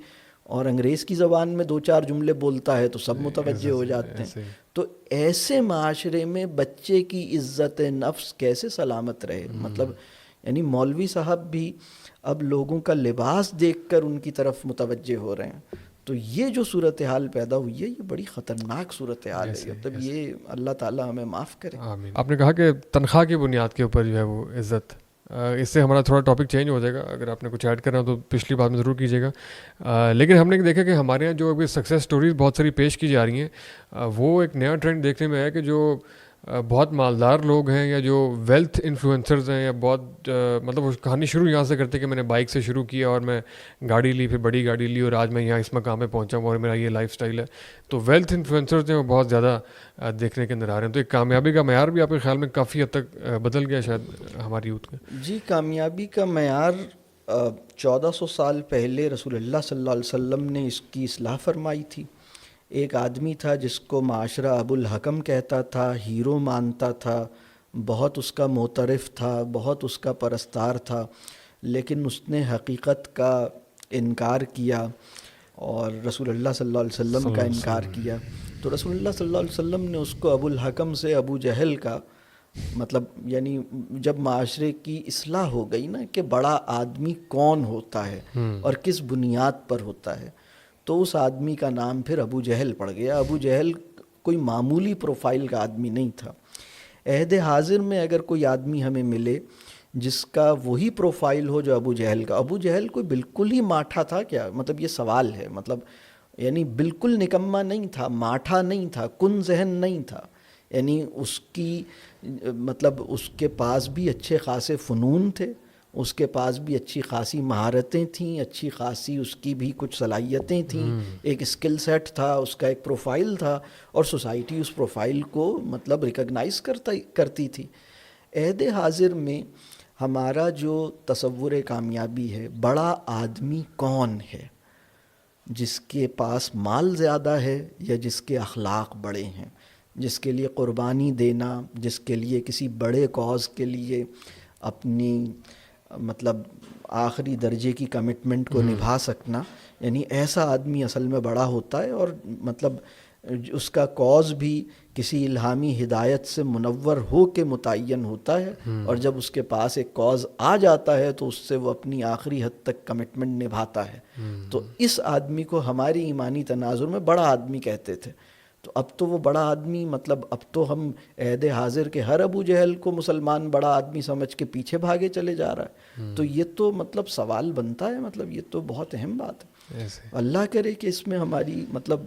[SPEAKER 2] اور انگریز کی زبان میں 2-4 جملے بولتا ہے تو سب متوجہ ہو جاتے ہیں. تو ایسے معاشرے میں بچے کی عزت نفس کیسے سلامت رہے؟ مطلب یعنی مولوی صاحب بھی اب لوگوں کا لباس دیکھ کر ان کی طرف متوجہ ہو رہے ہیں. تو یہ جو صورتحال پیدا ہوئی ہے یہ بڑی خطرناک صورتحال ہے. مطلب یہ اللہ تعالیٰ ہمیں معاف کرے.
[SPEAKER 1] آپ نے کہا کہ تنخواہ کی بنیاد کے اوپر جو ہے وہ عزت, اس سے ہمارا تھوڑا ٹاپک چینج ہو جائے گا. اگر آپ نے کچھ ایڈ کرنا ہو تو پچھلی بات میں ضرور کیجیے گا. لیکن ہم نے دیکھا کہ ہمارے یہاں جو ابھی سکسیس سٹوریز بہت ساری پیش کی جا رہی ہیں, وہ ایک نیا ٹرینڈ دیکھنے میں ہے کہ جو بہت مالدار لوگ ہیں یا جو ویلتھ انفلوئنسرز ہیں یا بہت مطلب اس کہانی شروع یہاں سے کرتے کہ میں نے بائک سے شروع کیا اور میں گاڑی لی, پھر بڑی گاڑی لی اور آج میں یہاں اس مقام پہ پہنچا ہوں اور میرا یہ لائف سٹائل ہے. تو ویلتھ انفلوئنسرز ہیں وہ بہت زیادہ دیکھنے کے اندر آ رہے ہیں. تو ایک کامیابی کا معیار بھی آپ کے خیال میں کافی حد تک بدل گیا شاید ہماری یوتھ کا؟
[SPEAKER 2] جی, کامیابی کا معیار 1400 سال پہلے رسول اللہ صلی اللہ علیہ وسلم نے اس کی اصلاح فرمائی تھی. ایک آدمی تھا جس کو معاشرہ ابو الحکم کہتا تھا, ہیرو مانتا تھا, بہت اس کا معترف تھا, بہت اس کا پرستار تھا, لیکن اس نے حقیقت کا انکار کیا اور رسول اللہ صلی اللہ علیہ وسلم کا انکار کیا. تو رسول اللہ صلی اللہ علیہ وسلم نے اس کو ابو الحکم سے ابو جہل کا مطلب, یعنی جب معاشرے کی اصلاح ہو گئی نا کہ بڑا آدمی کون ہوتا ہے اور کس بنیاد پر ہوتا ہے, تو اس آدمی کا نام پھر ابو جہل پڑ گیا. ابو جہل کوئی معمولی پروفائل کا آدمی نہیں تھا. عہد حاضر میں اگر کوئی آدمی ہمیں ملے جس کا وہی پروفائل ہو جو ابو جہل کا, ابو جہل کوئی بالکل ہی ماٹھا تھا کیا؟ مطلب یہ سوال ہے. مطلب یعنی بالکل نکما نہیں تھا, ماٹھا نہیں تھا, کن ذہن نہیں تھا. یعنی اس کی مطلب اس کے پاس بھی اچھے خاصے فنون تھے, اس کے پاس بھی اچھی خاصی مہارتیں تھیں, اچھی خاصی اس کی بھی کچھ صلاحیتیں تھیں, ایک اسکل سیٹ تھا, اس کا ایک پروفائل تھا, اور سوسائٹی اس پروفائل کو مطلب ریکگنائز کرتی تھی. عہد حاضر میں ہمارا جو تصور کامیابی ہے, بڑا آدمی کون ہے؟ جس کے پاس مال زیادہ ہے یا جس کے اخلاق بڑے ہیں, جس کے لیے قربانی دینا, جس کے لیے کسی بڑے کاز کے لیے اپنی مطلب آخری درجے کی کمٹمنٹ کو نبھا سکنا, یعنی ایسا آدمی اصل میں بڑا ہوتا ہے. اور مطلب اس کا کاز بھی کسی الہامی ہدایت سے منور ہو کے متعین ہوتا ہے, اور جب اس کے پاس ایک کاز آ جاتا ہے تو اس سے وہ اپنی آخری حد تک کمٹمنٹ نبھاتا ہے. تو اس آدمی کو ہماری ایمانی تناظر میں بڑا آدمی کہتے تھے. تو اب تو وہ بڑا آدمی مطلب اب تو ہم عہد حاضر کے ہر ابو جہل کو مسلمان بڑا آدمی سمجھ کے پیچھے بھاگے چلے جا رہا ہے. تو یہ تو مطلب سوال بنتا ہے, مطلب یہ تو بہت اہم بات ہے. اللہ کرے کہ اس میں ہماری مطلب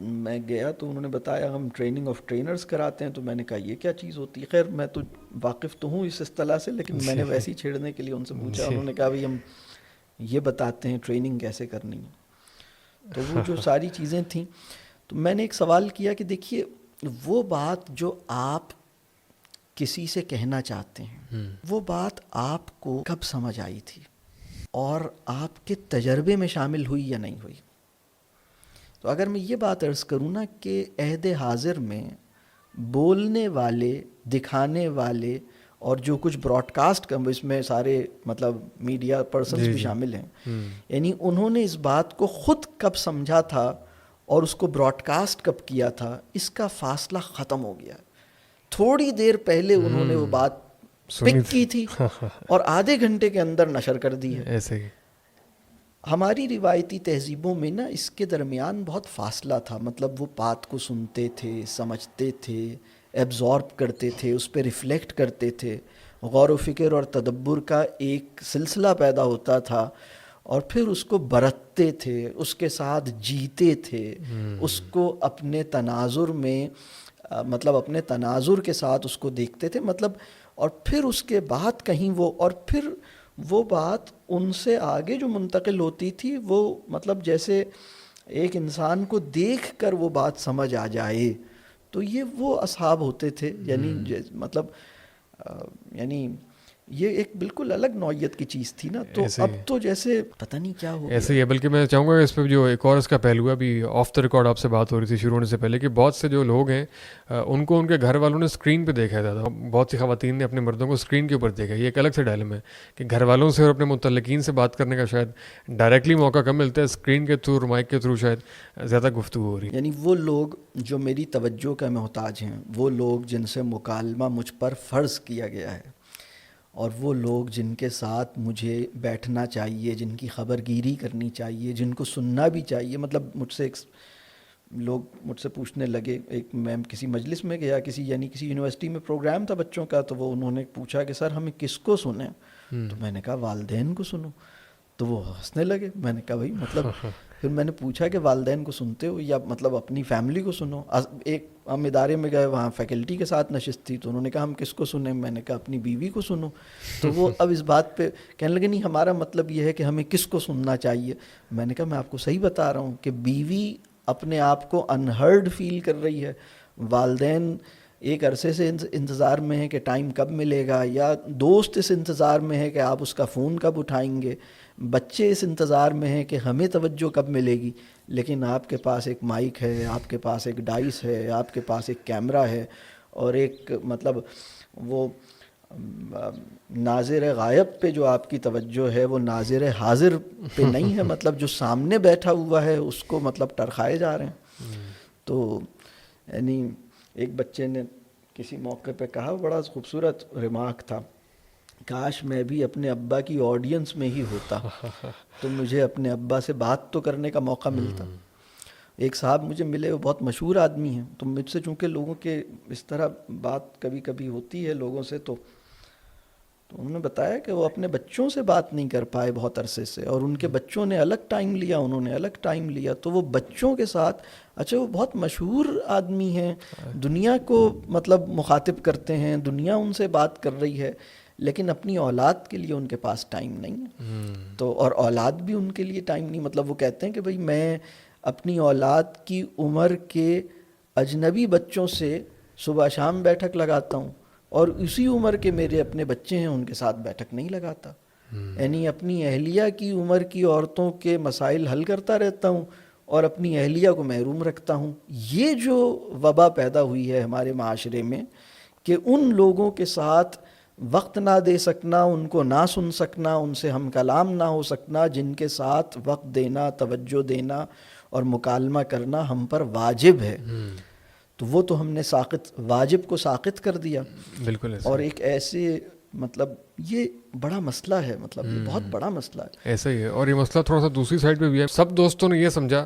[SPEAKER 2] میں گیا تو انہوں نے بتایا ہم ٹریننگ آف ٹرینرز کراتے ہیں. تو میں نے کہا یہ کیا چیز ہوتی ہے؟ خیر میں تو واقف تو ہوں اس اصطلاح سے, لیکن میں نے ویسے ہی چھیڑنے کے لیے ان سے پوچھا. انہوں نے کہا بھائی ہم یہ بتاتے ہیں ٹریننگ کیسے کرنی ہے. تو وہ جو ساری چیزیں تھیں, تو میں نے ایک سوال کیا کہ دیکھیے وہ بات جو آپ کسی سے کہنا چاہتے ہیں وہ بات آپ کو کب سمجھ آئی تھی اور آپ کے تجربے میں شامل ہوئی یا نہیں ہوئی؟ تو اگر میں یہ بات عرض کروں نا کہ عہد حاضر میں بولنے والے, دکھانے والے اور جو کچھ براڈ کاسٹ کا, اس میں سارے مطلب میڈیا پرسنز بھی شامل ہیں, یعنی انہوں نے اس بات کو خود کب سمجھا تھا اور اس کو براڈ کاسٹ کب کیا تھا, اس کا فاصلہ ختم ہو گیا. تھوڑی دیر پہلے انہوں نے وہ بات پک کی تھی اور آدھے گھنٹے کے اندر نشر کر دی ہے.
[SPEAKER 1] ایسے ہی
[SPEAKER 2] ہماری روایتی تہذیبوں میں نا اس کے درمیان بہت فاصلہ تھا. مطلب وہ بات کو سنتے تھے, سمجھتے تھے, ایبزارب کرتے تھے, اس پہ ریفلیکٹ کرتے تھے, غور و فکر اور تدبر کا ایک سلسلہ پیدا ہوتا تھا اور پھر اس کو برتتے تھے, اس کے ساتھ جیتے تھے, اس کو اپنے تناظر میں مطلب اپنے تناظر کے ساتھ اس کو دیکھتے تھے. مطلب اور پھر اس کے بعد کہیں وہ, اور پھر وہ بات ان سے آگے جو منتقل ہوتی تھی وہ مطلب جیسے ایک انسان کو دیکھ کر وہ بات سمجھ آ جائے. تو یہ وہ اصحاب ہوتے تھے, یعنی مطلب یعنی یہ ایک بالکل الگ نوعیت کی چیز تھی نا. تو اب تو جیسے پتہ نہیں کیا ہو
[SPEAKER 1] ایسے ہی ہے. بلکہ میں چاہوں گا اس پہ جو ایک اور اس کا پہلو ہے, ابھی آف دا ریکارڈ آپ سے بات ہو رہی تھی شروع ہونے سے پہلے, کہ بہت سے جو لوگ ہیں ان کو ان کے گھر والوں نے اسکرین پہ دیکھا تھا. بہت سی خواتین نے اپنے مردوں کو اسکرین کے اوپر دیکھا. یہ ایک الگ سے ڈائلم ہے کہ گھر والوں سے اور اپنے متعلقین سے بات کرنے کا شاید ڈائریکٹلی موقع کم ملتا ہے, اسکرین کے تھرو, مائک کے تھرو شاید زیادہ گفتگو ہو رہی ہے.
[SPEAKER 2] یعنی وہ لوگ جو میری توجہ کا محتاج ہیں, وہ لوگ جن سے مکالمہ مجھ پر فرض کیا گیا ہے, اور وہ لوگ جن کے ساتھ مجھے بیٹھنا چاہیے, جن کی خبر گیری کرنی چاہیے, جن کو سننا بھی چاہیے. مطلب مجھ سے لوگ مجھ سے پوچھنے لگے, ایک میں کسی مجلس میں گیا, کسی یونیورسٹی میں پروگرام تھا بچوں کا, تو وہ انہوں نے پوچھا کہ سر ہمیں کس کو سنیں؟ تو میں نے کہا والدین کو سنو. تو وہ ہنسنے لگے. میں نے کہا بھائی مطلب پھر میں نے پوچھا کہ والدین کو سنتے ہو یا مطلب اپنی فیملی کو سنو؟ ایک ہم ادارے میں گئے, وہاں فیکلٹی کے ساتھ نشست تھی, تو انہوں نے کہا ہم کس کو سنیں؟ میں نے کہا اپنی بیوی کو سنو. تو وہ اب اس بات پہ کہنے لگے نہیں ہمارا مطلب یہ ہے کہ ہمیں کس کو سننا چاہیے. میں نے کہا میں آپ کو صحیح بتا رہا ہوں کہ بیوی اپنے آپ کو انہرڈ فیل کر رہی ہے, والدین ایک عرصے سے انتظار میں ہے کہ ٹائم کب ملے گا, یا دوست اس انتظار میں ہے کہ آپ اس کا فون کب اٹھائیں گے, بچے اس انتظار میں ہیں کہ ہمیں توجہ کب ملے گی. لیکن آپ کے پاس ایک مائک ہے, آپ کے پاس ایک ڈائس ہے, آپ کے پاس ایک کیمرہ ہے, اور ایک مطلب وہ ناظر غائب پہ جو آپ کی توجہ ہے وہ ناظر حاضر پہ نہیں ہے. مطلب جو سامنے بیٹھا ہوا ہے اس کو مطلب ٹرخائے جا رہے ہیں. تو یعنی ایک بچے نے کسی موقع پہ کہا, بڑا خوبصورت ریمارک تھا, کاش میں بھی اپنے ابا کی آڈینس میں ہی ہوتا تو مجھے اپنے ابا سے بات تو کرنے کا موقع ملتا. ایک صاحب مجھے ملے, وہ بہت مشہور آدمی ہیں, تو مجھ سے چونکہ لوگوں کے اس طرح بات کبھی کبھی ہوتی ہے لوگوں سے, تو انہوں نے بتایا کہ وہ اپنے بچوں سے بات نہیں کر پائے بہت عرصے سے, اور ان کے بچوں نے الگ ٹائم لیا, انہوں نے الگ ٹائم لیا, تو وہ بچوں کے ساتھ, اچھا وہ بہت مشہور آدمی ہیں, دنیا کو مطلب مخاطب کرتے ہیں, دنیا ان سے بات کر رہی ہے, لیکن اپنی اولاد کے لیے ان کے پاس ٹائم نہیں ہے. تو اور اولاد بھی ان کے لیے ٹائم نہیں. مطلب وہ کہتے ہیں کہ بھئی میں اپنی اولاد کی عمر کے اجنبی بچوں سے صبح شام بیٹھک لگاتا ہوں, اور اسی عمر کے میرے اپنے بچے ہیں ان کے ساتھ بیٹھک نہیں لگاتا. یعنی اپنی اہلیہ کی عمر کی عورتوں کے مسائل حل کرتا رہتا ہوں اور اپنی اہلیہ کو محروم رکھتا ہوں. یہ جو وبا پیدا ہوئی ہے ہمارے معاشرے میں کہ ان لوگوں کے ساتھ وقت نہ دے سکنا, ان کو نہ سن سکنا, ان سے ہم کلام نہ ہو سکنا, جن کے ساتھ وقت دینا, توجہ دینا اور مکالمہ کرنا ہم پر واجب ہے, تو وہ تو ہم نے واجب کو ساقط کر دیا.
[SPEAKER 1] بالکل.
[SPEAKER 2] اور ایک ایسے مطلب یہ بڑا مسئلہ ہے, مطلب یہ بہت بڑا مسئلہ ہے.
[SPEAKER 1] ایسا ہی ہے. اور یہ مسئلہ تھوڑا سا دوسری سائڈ پہ بھی ہے. سب دوستوں نے یہ سمجھا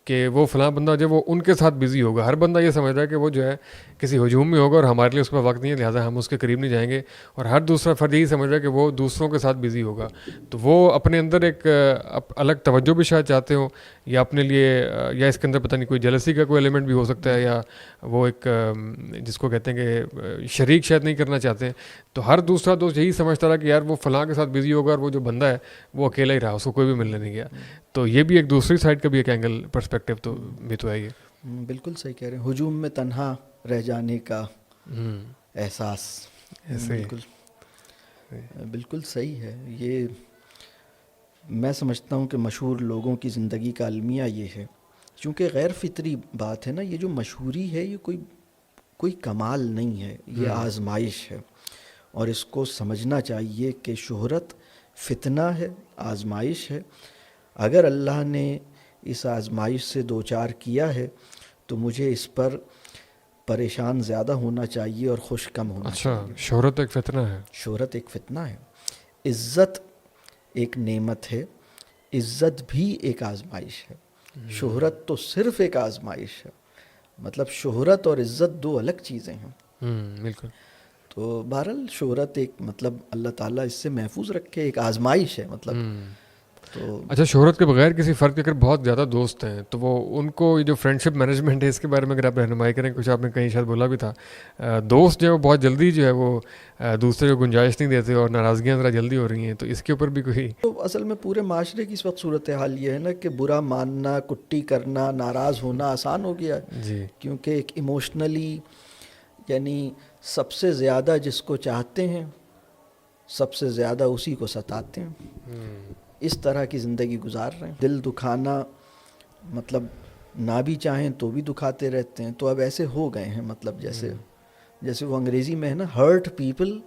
[SPEAKER 1] کہ وہ فلاں بندہ جو وہ ان کے ساتھ بزی ہوگا. ہر بندہ یہ سمجھتا ہے کہ وہ جو ہے کسی ہجوم میں ہوگا اور ہمارے لیے اس میں وقت نہیں ہے, لہٰذا ہم اس کے قریب نہیں جائیں گے. اور ہر دوسرا فرد یہی سمجھ رہا ہے کہ وہ دوسروں کے ساتھ بزی ہوگا. تو وہ اپنے اندر ایک الگ توجہ بھی شاید چاہتے ہوں, یا اپنے لیے, یا اس کے اندر پتہ نہیں کوئی جلسی کا کوئی ایلیمنٹ بھی ہو سکتا ہے, یا وہ ایک جس کو کہتے ہیں کہ شریک شاید نہیں کرنا چاہتے ہیں. تو ہر دوسرا دوست یہی سمجھتا رہا کہ یار وہ فلاں کے ساتھ بزی ہوگا, اور وہ جو بندہ ہے وہ اکیلا ہی رہا, اس کو کوئی بھی ملنے نہیں گیا. تو یہ بھی ایک دوسری سائڈ کا بھی ایک اینگل پرسپیکٹیو تو بھی تو ہے یہ.
[SPEAKER 2] بالکل صحیح کہہ رہے ہیں, ہجوم میں تنہا رہ جانے کا احساس. بالکل صحیح ہے. یہ میں سمجھتا ہوں کہ مشہور لوگوں کی زندگی کا المیہ یہ ہے, چونکہ غیر فطری بات ہے نا, یہ جو مشہوری ہے یہ کوئی کمال نہیں ہے, یہ آزمائش ہے. اور اس کو سمجھنا چاہیے کہ شہرت فتنہ ہے, آزمائش ہے. اگر اللہ نے اس آزمائش سے دوچار کیا ہے تو مجھے اس پر پریشان زیادہ ہونا چاہیے اور خوش کم ہونا چاہیے.
[SPEAKER 1] اچھا, شہرت ایک فتنہ ہے.
[SPEAKER 2] شہرت ایک فتنہ ہے. عزت ایک نعمت ہے, عزت بھی ایک آزمائش ہے. شہرت تو صرف ایک آزمائش ہے, مطلب شہرت اور عزت دو الگ چیزیں ہیں.
[SPEAKER 1] بالکل.
[SPEAKER 2] تو بہرحال شہرت ایک مطلب اللہ تعالیٰ اس سے محفوظ رکھے, ایک آزمائش ہے مطلب. تو
[SPEAKER 1] اچھا, شہرت کے بغیر کسی فرد کے اگر بہت زیادہ دوست ہیں تو وہ ان کو یہ جو فرینڈشپ مینجمنٹ ہے اس کے بارے میں اگر آپ رہنمائی کریں, کچھ آپ نے کہیں شاید بولا بھی تھا, دوست جو ہے وہ بہت جلدی جو ہے وہ دوسرے کو گنجائش نہیں دیتے اور ناراضگیاں ذرا جلدی ہو رہی ہیں, تو اس کے اوپر بھی کوئی.
[SPEAKER 2] تو اصل میں پورے معاشرے کی اس وقت صورتحال یہ ہے نا کہ برا ماننا, کٹی کرنا, ناراض ہونا آسان ہو گیا ہے.
[SPEAKER 1] جی.
[SPEAKER 2] کیونکہ ایک ایموشنلی یعنی سب سے زیادہ جس کو چاہتے ہیں سب سے زیادہ اسی کو ستاتے ہیں. اس طرح کی زندگی گزار رہے ہیں. دل دکھانا مطلب نہ بھی چاہیں تو بھی دکھاتے رہتے ہیں. تو اب ایسے ہو گئے ہیں, مطلب جیسے وہ انگریزی میں ہے نا, ہرٹ پیپل.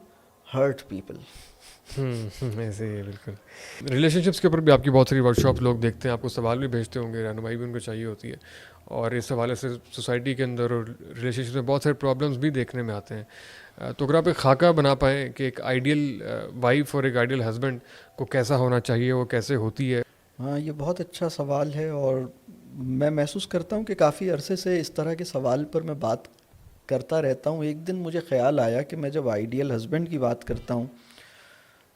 [SPEAKER 1] ایسے ہی ہے بالکل. ریلیشن شپس کے اوپر بھی آپ کی بہت ساری ورک شاپ لوگ دیکھتے ہیں, آپ کو سوال بھی بھیجتے ہوں گے, رہنمائی بھی ان کو چاہیے ہوتی ہے, اور اس حوالے سے سوسائٹی کے اندر اور ریلیشن شپ میں بہت سارے پرابلمس بھی دیکھنے میں آتے ہیں. تو اگر آپ ایک خاکہ بنا پائیں کہ ایک آئیڈیل وائف اور ایک آئیڈیل ہسبینڈ کو کیسا ہونا چاہیے, وہ کیسے ہوتی ہے.
[SPEAKER 2] ہاں, یہ بہت اچھا سوال ہے, اور میں محسوس کرتا ہوں کہ کافی عرصے سے اس طرح کے سوال پر میں بات کرتا رہتا ہوں. ایک دن مجھے خیال آیا کہ میں جب آئیڈیل ہسبینڈ کی بات کرتا ہوں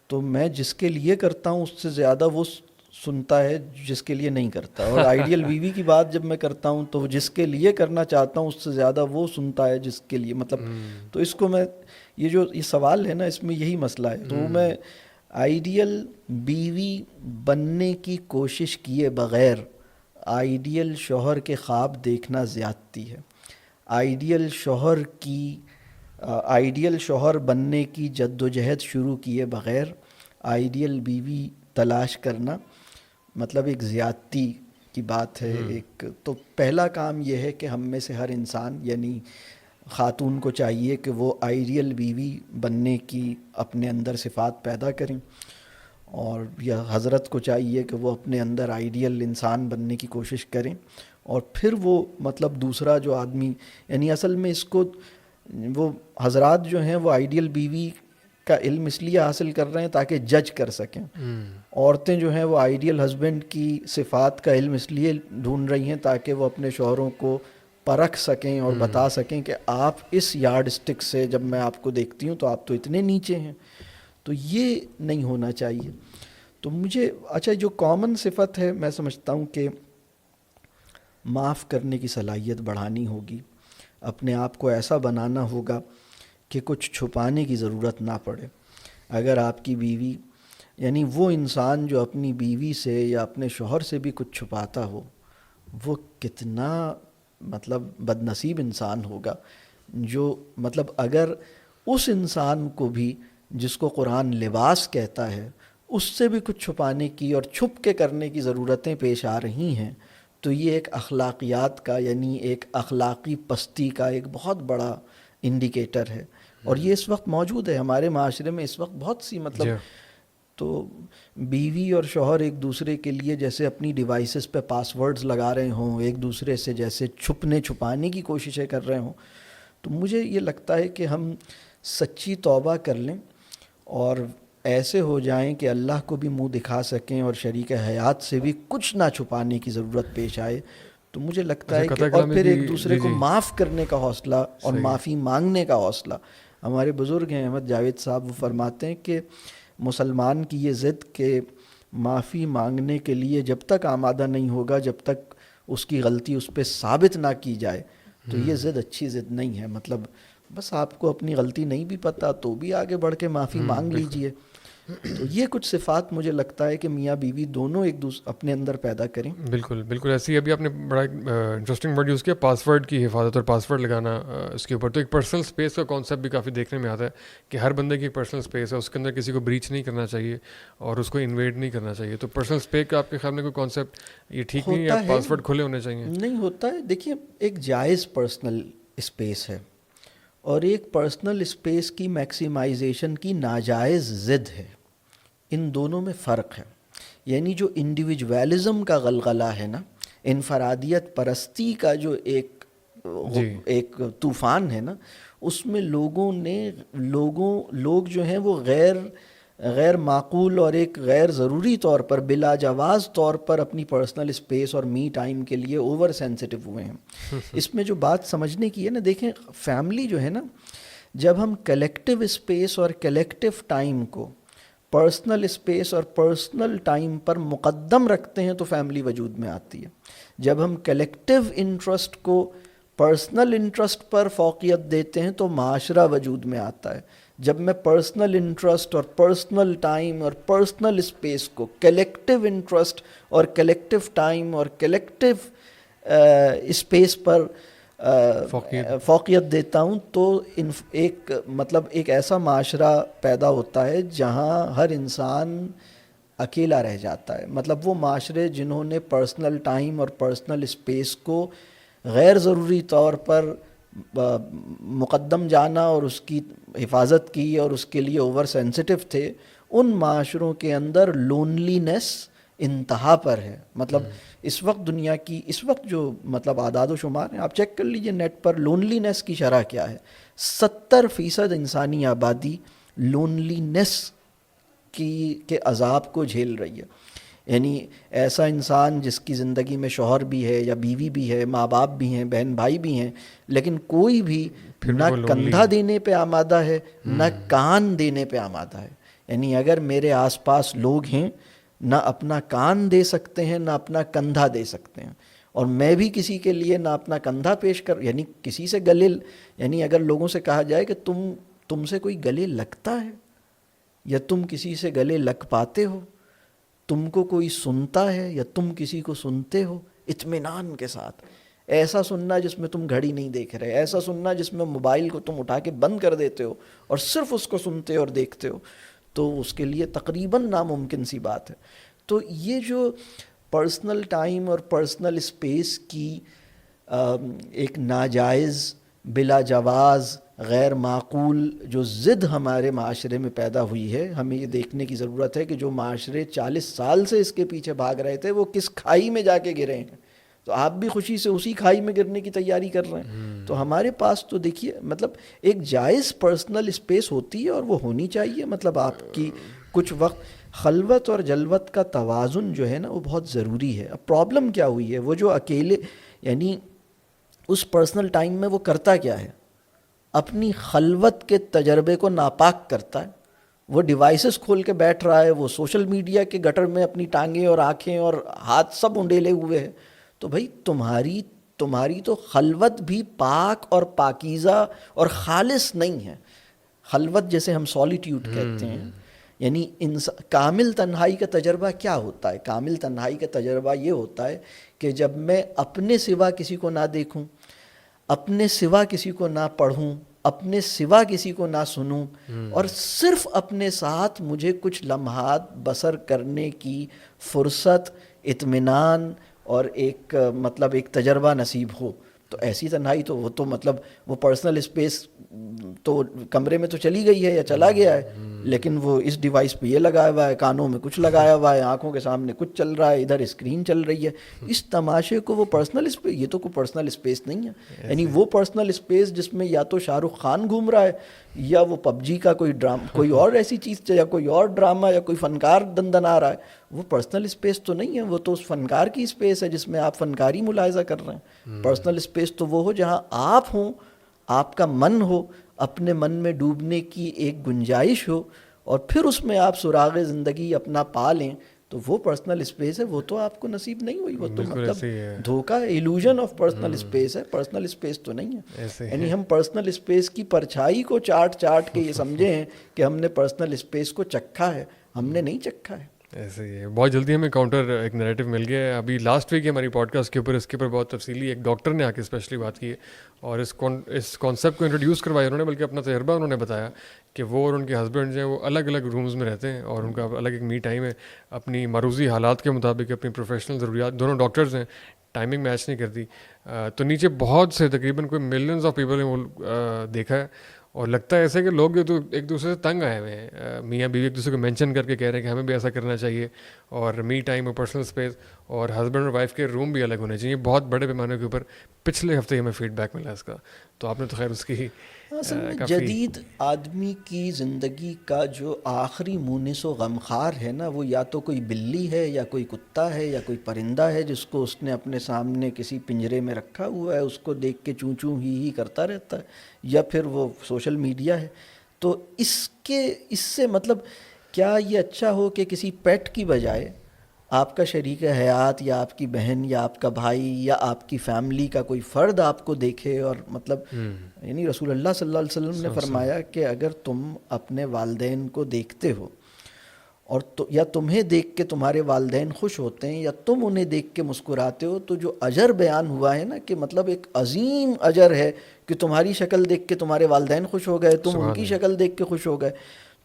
[SPEAKER 2] تو میں جس کے لیے کرتا ہوں اس سے زیادہ وہ سنتا ہے جس کے لیے نہیں کرتا, اور آئیڈیل بیوی کی بات جب میں کرتا ہوں تو جس کے لیے کرنا چاہتا ہوں اس سے زیادہ وہ سنتا ہے جس کے لیے مطلب. تو اس کو میں یہ سوال ہے نا, اس میں یہی مسئلہ ہے. تو میں آئیڈیل بیوی بننے کی کوشش کیے بغیر آئیڈیل شوہر کے خواب دیکھنا زیادتی ہے. آئیڈیل شوہر بننے کی جد و جہد شروع کیے بغیر آئیڈیل بیوی تلاش کرنا مطلب ایک زیادتی کی بات ہے. ایک تو پہلا کام یہ ہے کہ ہم میں سے ہر انسان یعنی خاتون کو چاہیے کہ وہ آئیڈیل بیوی بننے کی اپنے اندر صفات پیدا کریں, اور یا حضرت کو چاہیے کہ وہ اپنے اندر آئیڈیل انسان بننے کی کوشش کریں. اور پھر وہ مطلب دوسرا جو آدمی یعنی اصل میں اس کو وہ حضرات جو ہیں وہ آئیڈیل بیوی کا علم اس لیے حاصل کر رہے ہیں تاکہ جج کر سکیں. عورتیں جو ہیں وہ آئیڈیل ہسبینڈ کی صفات کا علم اس لیے ڈھونڈ رہی ہیں تاکہ وہ اپنے شوہروں کو پرکھ سکیں اور بتا سکیں کہ آپ اس یارڈ سٹک سے جب میں آپ کو دیکھتی ہوں تو آپ تو اتنے نیچے ہیں. تو یہ نہیں ہونا چاہیے. تو مجھے اچھا جو کامن صفت ہے میں سمجھتا ہوں کہ معاف کرنے کی صلاحیت بڑھانی ہوگی. اپنے آپ کو ایسا بنانا ہوگا کہ کچھ چھپانے کی ضرورت نہ پڑے. اگر آپ کی بیوی یعنی وہ انسان جو اپنی بیوی سے یا اپنے شوہر سے بھی کچھ چھپاتا ہو وہ کتنا مطلب بد نصیب انسان ہوگا. جو مطلب اگر اس انسان کو بھی جس کو قرآن لباس کہتا ہے اس سے بھی کچھ چھپانے کی اور چھپ کے کرنے کی ضرورتیں پیش آ رہی ہیں تو یہ ایک اخلاقیات کا یعنی ایک اخلاقی پستی کا ایک بہت بڑا انڈیکیٹر ہے. اور یہ اس وقت موجود ہے ہمارے معاشرے میں اس وقت بہت سی مطلب تو بیوی اور شوہر ایک دوسرے کے لیے جیسے اپنی ڈیوائسز پہ پاس ورڈز لگا رہے ہوں, ایک دوسرے سے جیسے چھپانے کی کوششیں کر رہے ہوں. تو مجھے یہ لگتا ہے کہ ہم سچی توبہ کر لیں اور ایسے ہو جائیں کہ اللہ کو بھی منہ دکھا سکیں اور شریک حیات سے بھی کچھ نہ چھپانے کی ضرورت پیش آئے, تو مجھے لگتا ہے کہ
[SPEAKER 1] قطع
[SPEAKER 2] اور
[SPEAKER 1] کلامی
[SPEAKER 2] پھر
[SPEAKER 1] کی
[SPEAKER 2] ایک دوسرے
[SPEAKER 1] جی
[SPEAKER 2] کو
[SPEAKER 1] جی
[SPEAKER 2] معاف کرنے کا حوصلہ اور معافی مانگنے کا حوصلہ. ہمارے بزرگ ہیں احمد جاوید صاحب، وہ فرماتے ہیں کہ مسلمان کی یہ ضد کہ معافی مانگنے کے لیے جب تک آمادہ نہیں ہوگا، جب تک اس کی غلطی اس پہ ثابت نہ کی جائے، تو یہ ضد اچھی ضد نہیں ہے. مطلب بس آپ کو اپنی غلطی نہیں بھی پتہ تو بھی آگے بڑھ کے معافی مانگ لیجئے. تو یہ کچھ صفات مجھے لگتا ہے کہ میاں بیوی دونوں ایک دوسرے اپنے اندر پیدا کریں.
[SPEAKER 1] بالکل بالکل ایسے ہی. ابھی آپ نے بڑا انٹرسٹنگ ورڈ یوز کیا، پاس ورڈ کی حفاظت اور پاس ورڈ لگانا اس کے اوپر. تو ایک پرسنل اسپیس کا کانسیپٹ بھی کافی دیکھنے میں آتا ہے کہ ہر بندے کی ایک پرسنل اسپیس ہے، اس کے اندر کسی کو بریچ نہیں کرنا چاہیے اور اس کو انویڈ نہیں کرنا چاہیے. تو پرسنل اسپیس کا آپ کے خیال میں کوئی کانسیپٹ یہ ٹھیک نہیں ہے،
[SPEAKER 2] ہوتا ہے
[SPEAKER 1] پاس ورڈ کھلے ہونے چاہیے؟
[SPEAKER 2] نہیں ہوتا ہے. دیکھیے ایک جائز پرسنل اسپیس ہے اور ایک پرسنل اسپیس کی میکسیمائزیشن کی ناجائز ضد ہے. ان دونوں میں فرق ہے. یعنی جو انڈیویجویلزم کا غلغلہ ہے نا، انفرادیت پرستی کا جو ایک طوفان ہے نا، اس میں لوگ جو ہیں وہ غیر معقول اور ایک غیر ضروری طور پر بلا جواز طور پر اپنی پرسنل اسپیس اور می ٹائم کے لیے اوور سینسٹیو ہوئے ہیں. اس میں جو بات سمجھنے کی ہے نا، دیکھیں فیملی جو ہے نا، جب ہم کلیکٹیو اسپیس اور کلیکٹیو ٹائم کو پرسنل اسپیس اور پرسنل ٹائم پر مقدم رکھتے ہیں تو فیملی وجود میں آتی ہے. جب ہم کلیکٹیو انٹرسٹ کو پرسنل انٹرسٹ پر فوقیت دیتے ہیں تو معاشرہ وجود میں آتا ہے. جب میں پرسنل انٹرسٹ اور پرسنل ٹائم اور پرسنل اسپیس کو کلیکٹیو انٹرسٹ اور کلیکٹیو ٹائم اور کلیکٹیو اسپیس پر فوقیت دیتا ہوں تو ایک ایسا معاشرہ پیدا ہوتا ہے جہاں ہر انسان اکیلا رہ جاتا ہے. مطلب وہ معاشرے جنہوں نے پرسنل ٹائم اور پرسنل اسپیس کو غیر ضروری طور پر مقدم جانا اور اس کی حفاظت کی اور اس کے لیے اوور سینسٹیو تھے، ان معاشروں کے اندر لونلی-نیس انتہا پر ہے. مطلب اس وقت جو مطلب اعداد و شمار ہیں، آپ چیک کر لیجئے نیٹ پر، لونلی-نیس کی شرح کیا ہے. 70% انسانی آبادی لونلی-نیس کے عذاب کو جھیل رہی ہے. یعنی ایسا انسان جس کی زندگی میں شوہر بھی ہے یا بیوی بھی ہے، ماں باپ بھی ہیں، بہن بھائی بھی ہیں، لیکن کوئی بھی نہ کندھا دینے پہ آمادہ ہے نہ کان دینے پہ آمادہ ہے. یعنی اگر میرے آس پاس لوگ ہیں، نہ اپنا کان دے سکتے ہیں نہ اپنا کندھا دے سکتے ہیں، اور میں بھی کسی کے لیے نہ اپنا کندھا پیش یعنی کسی سے یعنی اگر لوگوں سے کہا جائے کہ تم سے کوئی گلے لگتا ہے یا تم کسی سے گلے لگ پاتے ہو، تم کو کوئی سنتا ہے یا تم کسی کو سنتے ہو اطمینان کے ساتھ، ایسا سننا جس میں تم گھڑی نہیں دیکھ رہے، ایسا سننا جس میں موبائل کو تم اٹھا کے بند کر دیتے ہو اور صرف اس کو سنتے اور دیکھتے ہو، تو اس کے لیے تقریباً ناممکن سی بات ہے. تو یہ جو پرسنل ٹائم اور پرسنل اسپیس کی ایک ناجائز، بلا جواز، غیر معقول جو ضد ہمارے معاشرے میں پیدا ہوئی ہے، ہمیں یہ دیکھنے کی ضرورت ہے کہ جو معاشرے 40 سال سے اس کے پیچھے بھاگ رہے تھے وہ کس کھائی میں جا کے گرے ہیں. تو آپ بھی خوشی سے اسی کھائی میں گرنے کی تیاری کر رہے ہیں. تو ہمارے پاس تو دیکھیے مطلب ایک جائز پرسنل اسپیس ہوتی ہے اور وہ ہونی چاہیے. مطلب آپ کی کچھ وقت خلوت اور جلوت کا توازن جو ہے نا وہ بہت ضروری ہے. اب پرابلم کیا ہوئی ہے، وہ جو اکیلے یعنی اس پرسنل ٹائم میں وہ کرتا کیا ہے، اپنی خلوت کے تجربے کو ناپاک کرتا ہے. وہ ڈیوائسز کھول کے بیٹھ رہا ہے، وہ سوشل میڈیا کے گٹر میں اپنی ٹانگیں اور آنکھیں اور ہاتھ سب انڈیلے ہوئے ہیں. تو بھائی تمہاری تو خلوت بھی پاک اور پاکیزہ اور خالص نہیں ہے. خلوت جیسے ہم سولیٹیوڈ کہتے ہیں، یعنی کامل تنہائی کا تجربہ کیا ہوتا ہے؟ کامل تنہائی کا تجربہ یہ ہوتا ہے کہ جب میں اپنے سوا کسی کو نہ دیکھوں، اپنے سوا کسی کو نہ پڑھوں، اپنے سوا کسی کو نہ سنوں، اور صرف اپنے ساتھ مجھے کچھ لمحات بسر کرنے کی فرصت، اطمینان اور ایک تجربہ نصیب ہو. تو ایسی تنہائی تو وہ پرسنل اسپیس تو کمرے میں تو چلی گئی ہے یا چلا گیا ہے، لیکن وہ اس ڈیوائس پہ یہ لگایا ہوا ہے، کانوں میں کچھ لگایا ہوا ہے، آنکھوں کے سامنے کچھ چل رہا ہے، ادھر اسکرین چل رہی ہے. اس تماشے کو وہ پرسنل اسپیس، یہ تو کوئی پرسنل اسپیس نہیں ہے. یعنی وہ پرسنل اسپیس جس میں یا تو شاہ رخ خان گھوم رہا ہے یا وہ پب جی کا کوئی کوئی اور ایسی چیز یا کوئی اور ڈرامہ یا کوئی فنکار دندنا رہا ہے, وہ پرسنل اسپیس تو نہیں ہے, وہ تو اس فنکار کی اسپیس ہے جس میں آپ فنکاری ملاحظہ کر رہے ہیں. پرسنل اسپیس تو وہ ہو جہاں آپ ہوں, آپ کا من ہو, اپنے من میں ڈوبنے کی ایک گنجائش ہو, اور پھر اس میں آپ سراغ زندگی اپنا پا لیں, تو وہ پرسنل اسپیس ہے. وہ تو آپ کو نصیب نہیں ہوئی, وہ تو مطلب دھوکہ, ایلوژن آف پرسنل اسپیس ہے, پرسنل اسپیس تو نہیں ہے. یعنی ہم پرسنل اسپیس کی پرچھائی کو چاٹ کے یہ سمجھے ہیں کہ ہم نے پرسنل اسپیس کو چکھا ہے, ہم نے نہیں چکھا ہے.
[SPEAKER 1] ایسے ہی ہے. بہت جلدی ہمیں کاؤنٹر ایک نیریٹو مل گیا ہے. ابھی لاسٹ ویک ہماری پوڈ کاسٹ کے اوپر اس کے اوپر بہت تفصیلی ایک ڈاکٹر نے آ کے اسپیشلی بات کی ہے اور اس کانسیپٹ کو انٹروڈیوس کروایا انہوں نے, بلکہ اپنا تجربہ انہوں نے بتایا کہ وہ اور ان کے ہسبینڈ جو ہیں وہ الگ الگ رومز میں رہتے ہیں اور ان کا الگ ایک می ٹائم ہے, اپنی معروضی حالات کے مطابق اپنی پروفیشنل ضروریات, دونوں ڈاکٹرز ہیں, ٹائمنگ میچ نہیں کرتی. تو نیچے بہت سے تقریباً کوئی ملینز آف پیپل ہیں وہ دیکھا ہے, اور لگتا ہے ایسے کہ لوگ جو تو ایک دوسرے سے تنگ آئے ہوئے ہیں, میاں بیوی ایک دوسرے کو مینشن کر کے کہہ رہے ہیں کہ ہمیں بھی ایسا کرنا چاہیے, اور می ٹائم اور پرسنل اسپیس, اور ہسبینڈ اور وائف کے روم بھی الگ ہونے چاہیے. بہت بڑے پیمانے کے اوپر پچھلے ہفتے ہمیں فیڈ بیک ملا اس کا, تو آپ نے تو خیر اس کی
[SPEAKER 2] اصل میں جدید آدمی کی زندگی کا جو آخری مونس و غمخوار ہے نا, وہ یا تو کوئی بلی ہے یا کوئی کتا ہے یا کوئی پرندہ ہے جس کو اس نے اپنے سامنے کسی پنجرے میں رکھا ہوا ہے, اس کو دیکھ کے چوں چوں ہی کرتا رہتا ہے, یا پھر وہ سوشل میڈیا ہے. تو اس سے مطلب کیا یہ اچھا ہو کہ کسی پیٹ کی بجائے آپ کا شریک حیات یا آپ کی بہن یا آپ کا بھائی یا آپ کی فیملی کا کوئی فرد آپ کو دیکھے, اور مطلب یعنی رسول اللہ صلی اللہ علیہ وسلم نے فرمایا کہ اگر تم اپنے والدین کو دیکھتے ہو اور یا تمہیں دیکھ کے تمہارے والدین خوش ہوتے ہیں یا تم انہیں دیکھ کے مسکراتے ہو, تو جو اجر بیان ہوا ہے نا کہ مطلب ایک عظیم اجر ہے کہ تمہاری شکل دیکھ کے تمہارے والدین خوش ہو گئے, تم ان کی شکل دیکھ کے خوش ہو گئے.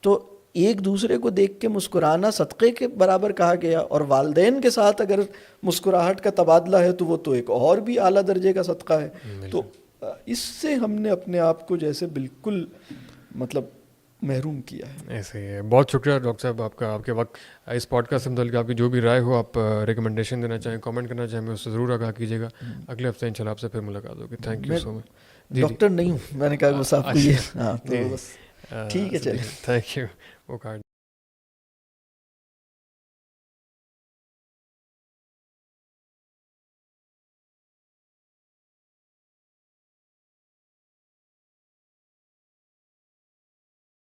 [SPEAKER 2] تو ایک دوسرے کو دیکھ کے مسکرانا صدقے کے برابر کہا گیا, اور والدین کے ساتھ اگر مسکراہٹ کا تبادلہ ہے تو وہ تو ایک اور بھی اعلیٰ درجے کا صدقہ ہے. تو اس سے ہم نے اپنے آپ کو جیسے بالکل مطلب محروم کیا ہے.
[SPEAKER 1] ایسے ہی ہے. بہت شکریہ ڈاکٹر صاحب آپ کا, آپ کے وقت. اس پوڈ کاسٹ سے متعلق آپ کی جو بھی رائے ہو, آپ ریکمنڈیشن دینا چاہیں, کامنٹ کرنا چاہیں, میں اس سے ضرور آگاہ کیجیے گا. اگلے ہفتے انشاء اللہ آپ سے پھر ملاقات ہوگی. Thank you so much.
[SPEAKER 2] Doctor نہیں ہوں, میں نے کہا بس آپ کو یہ, ہاں تو بس ٹھیک ہے, چلیں.
[SPEAKER 1] Thank you. وہ کارڈ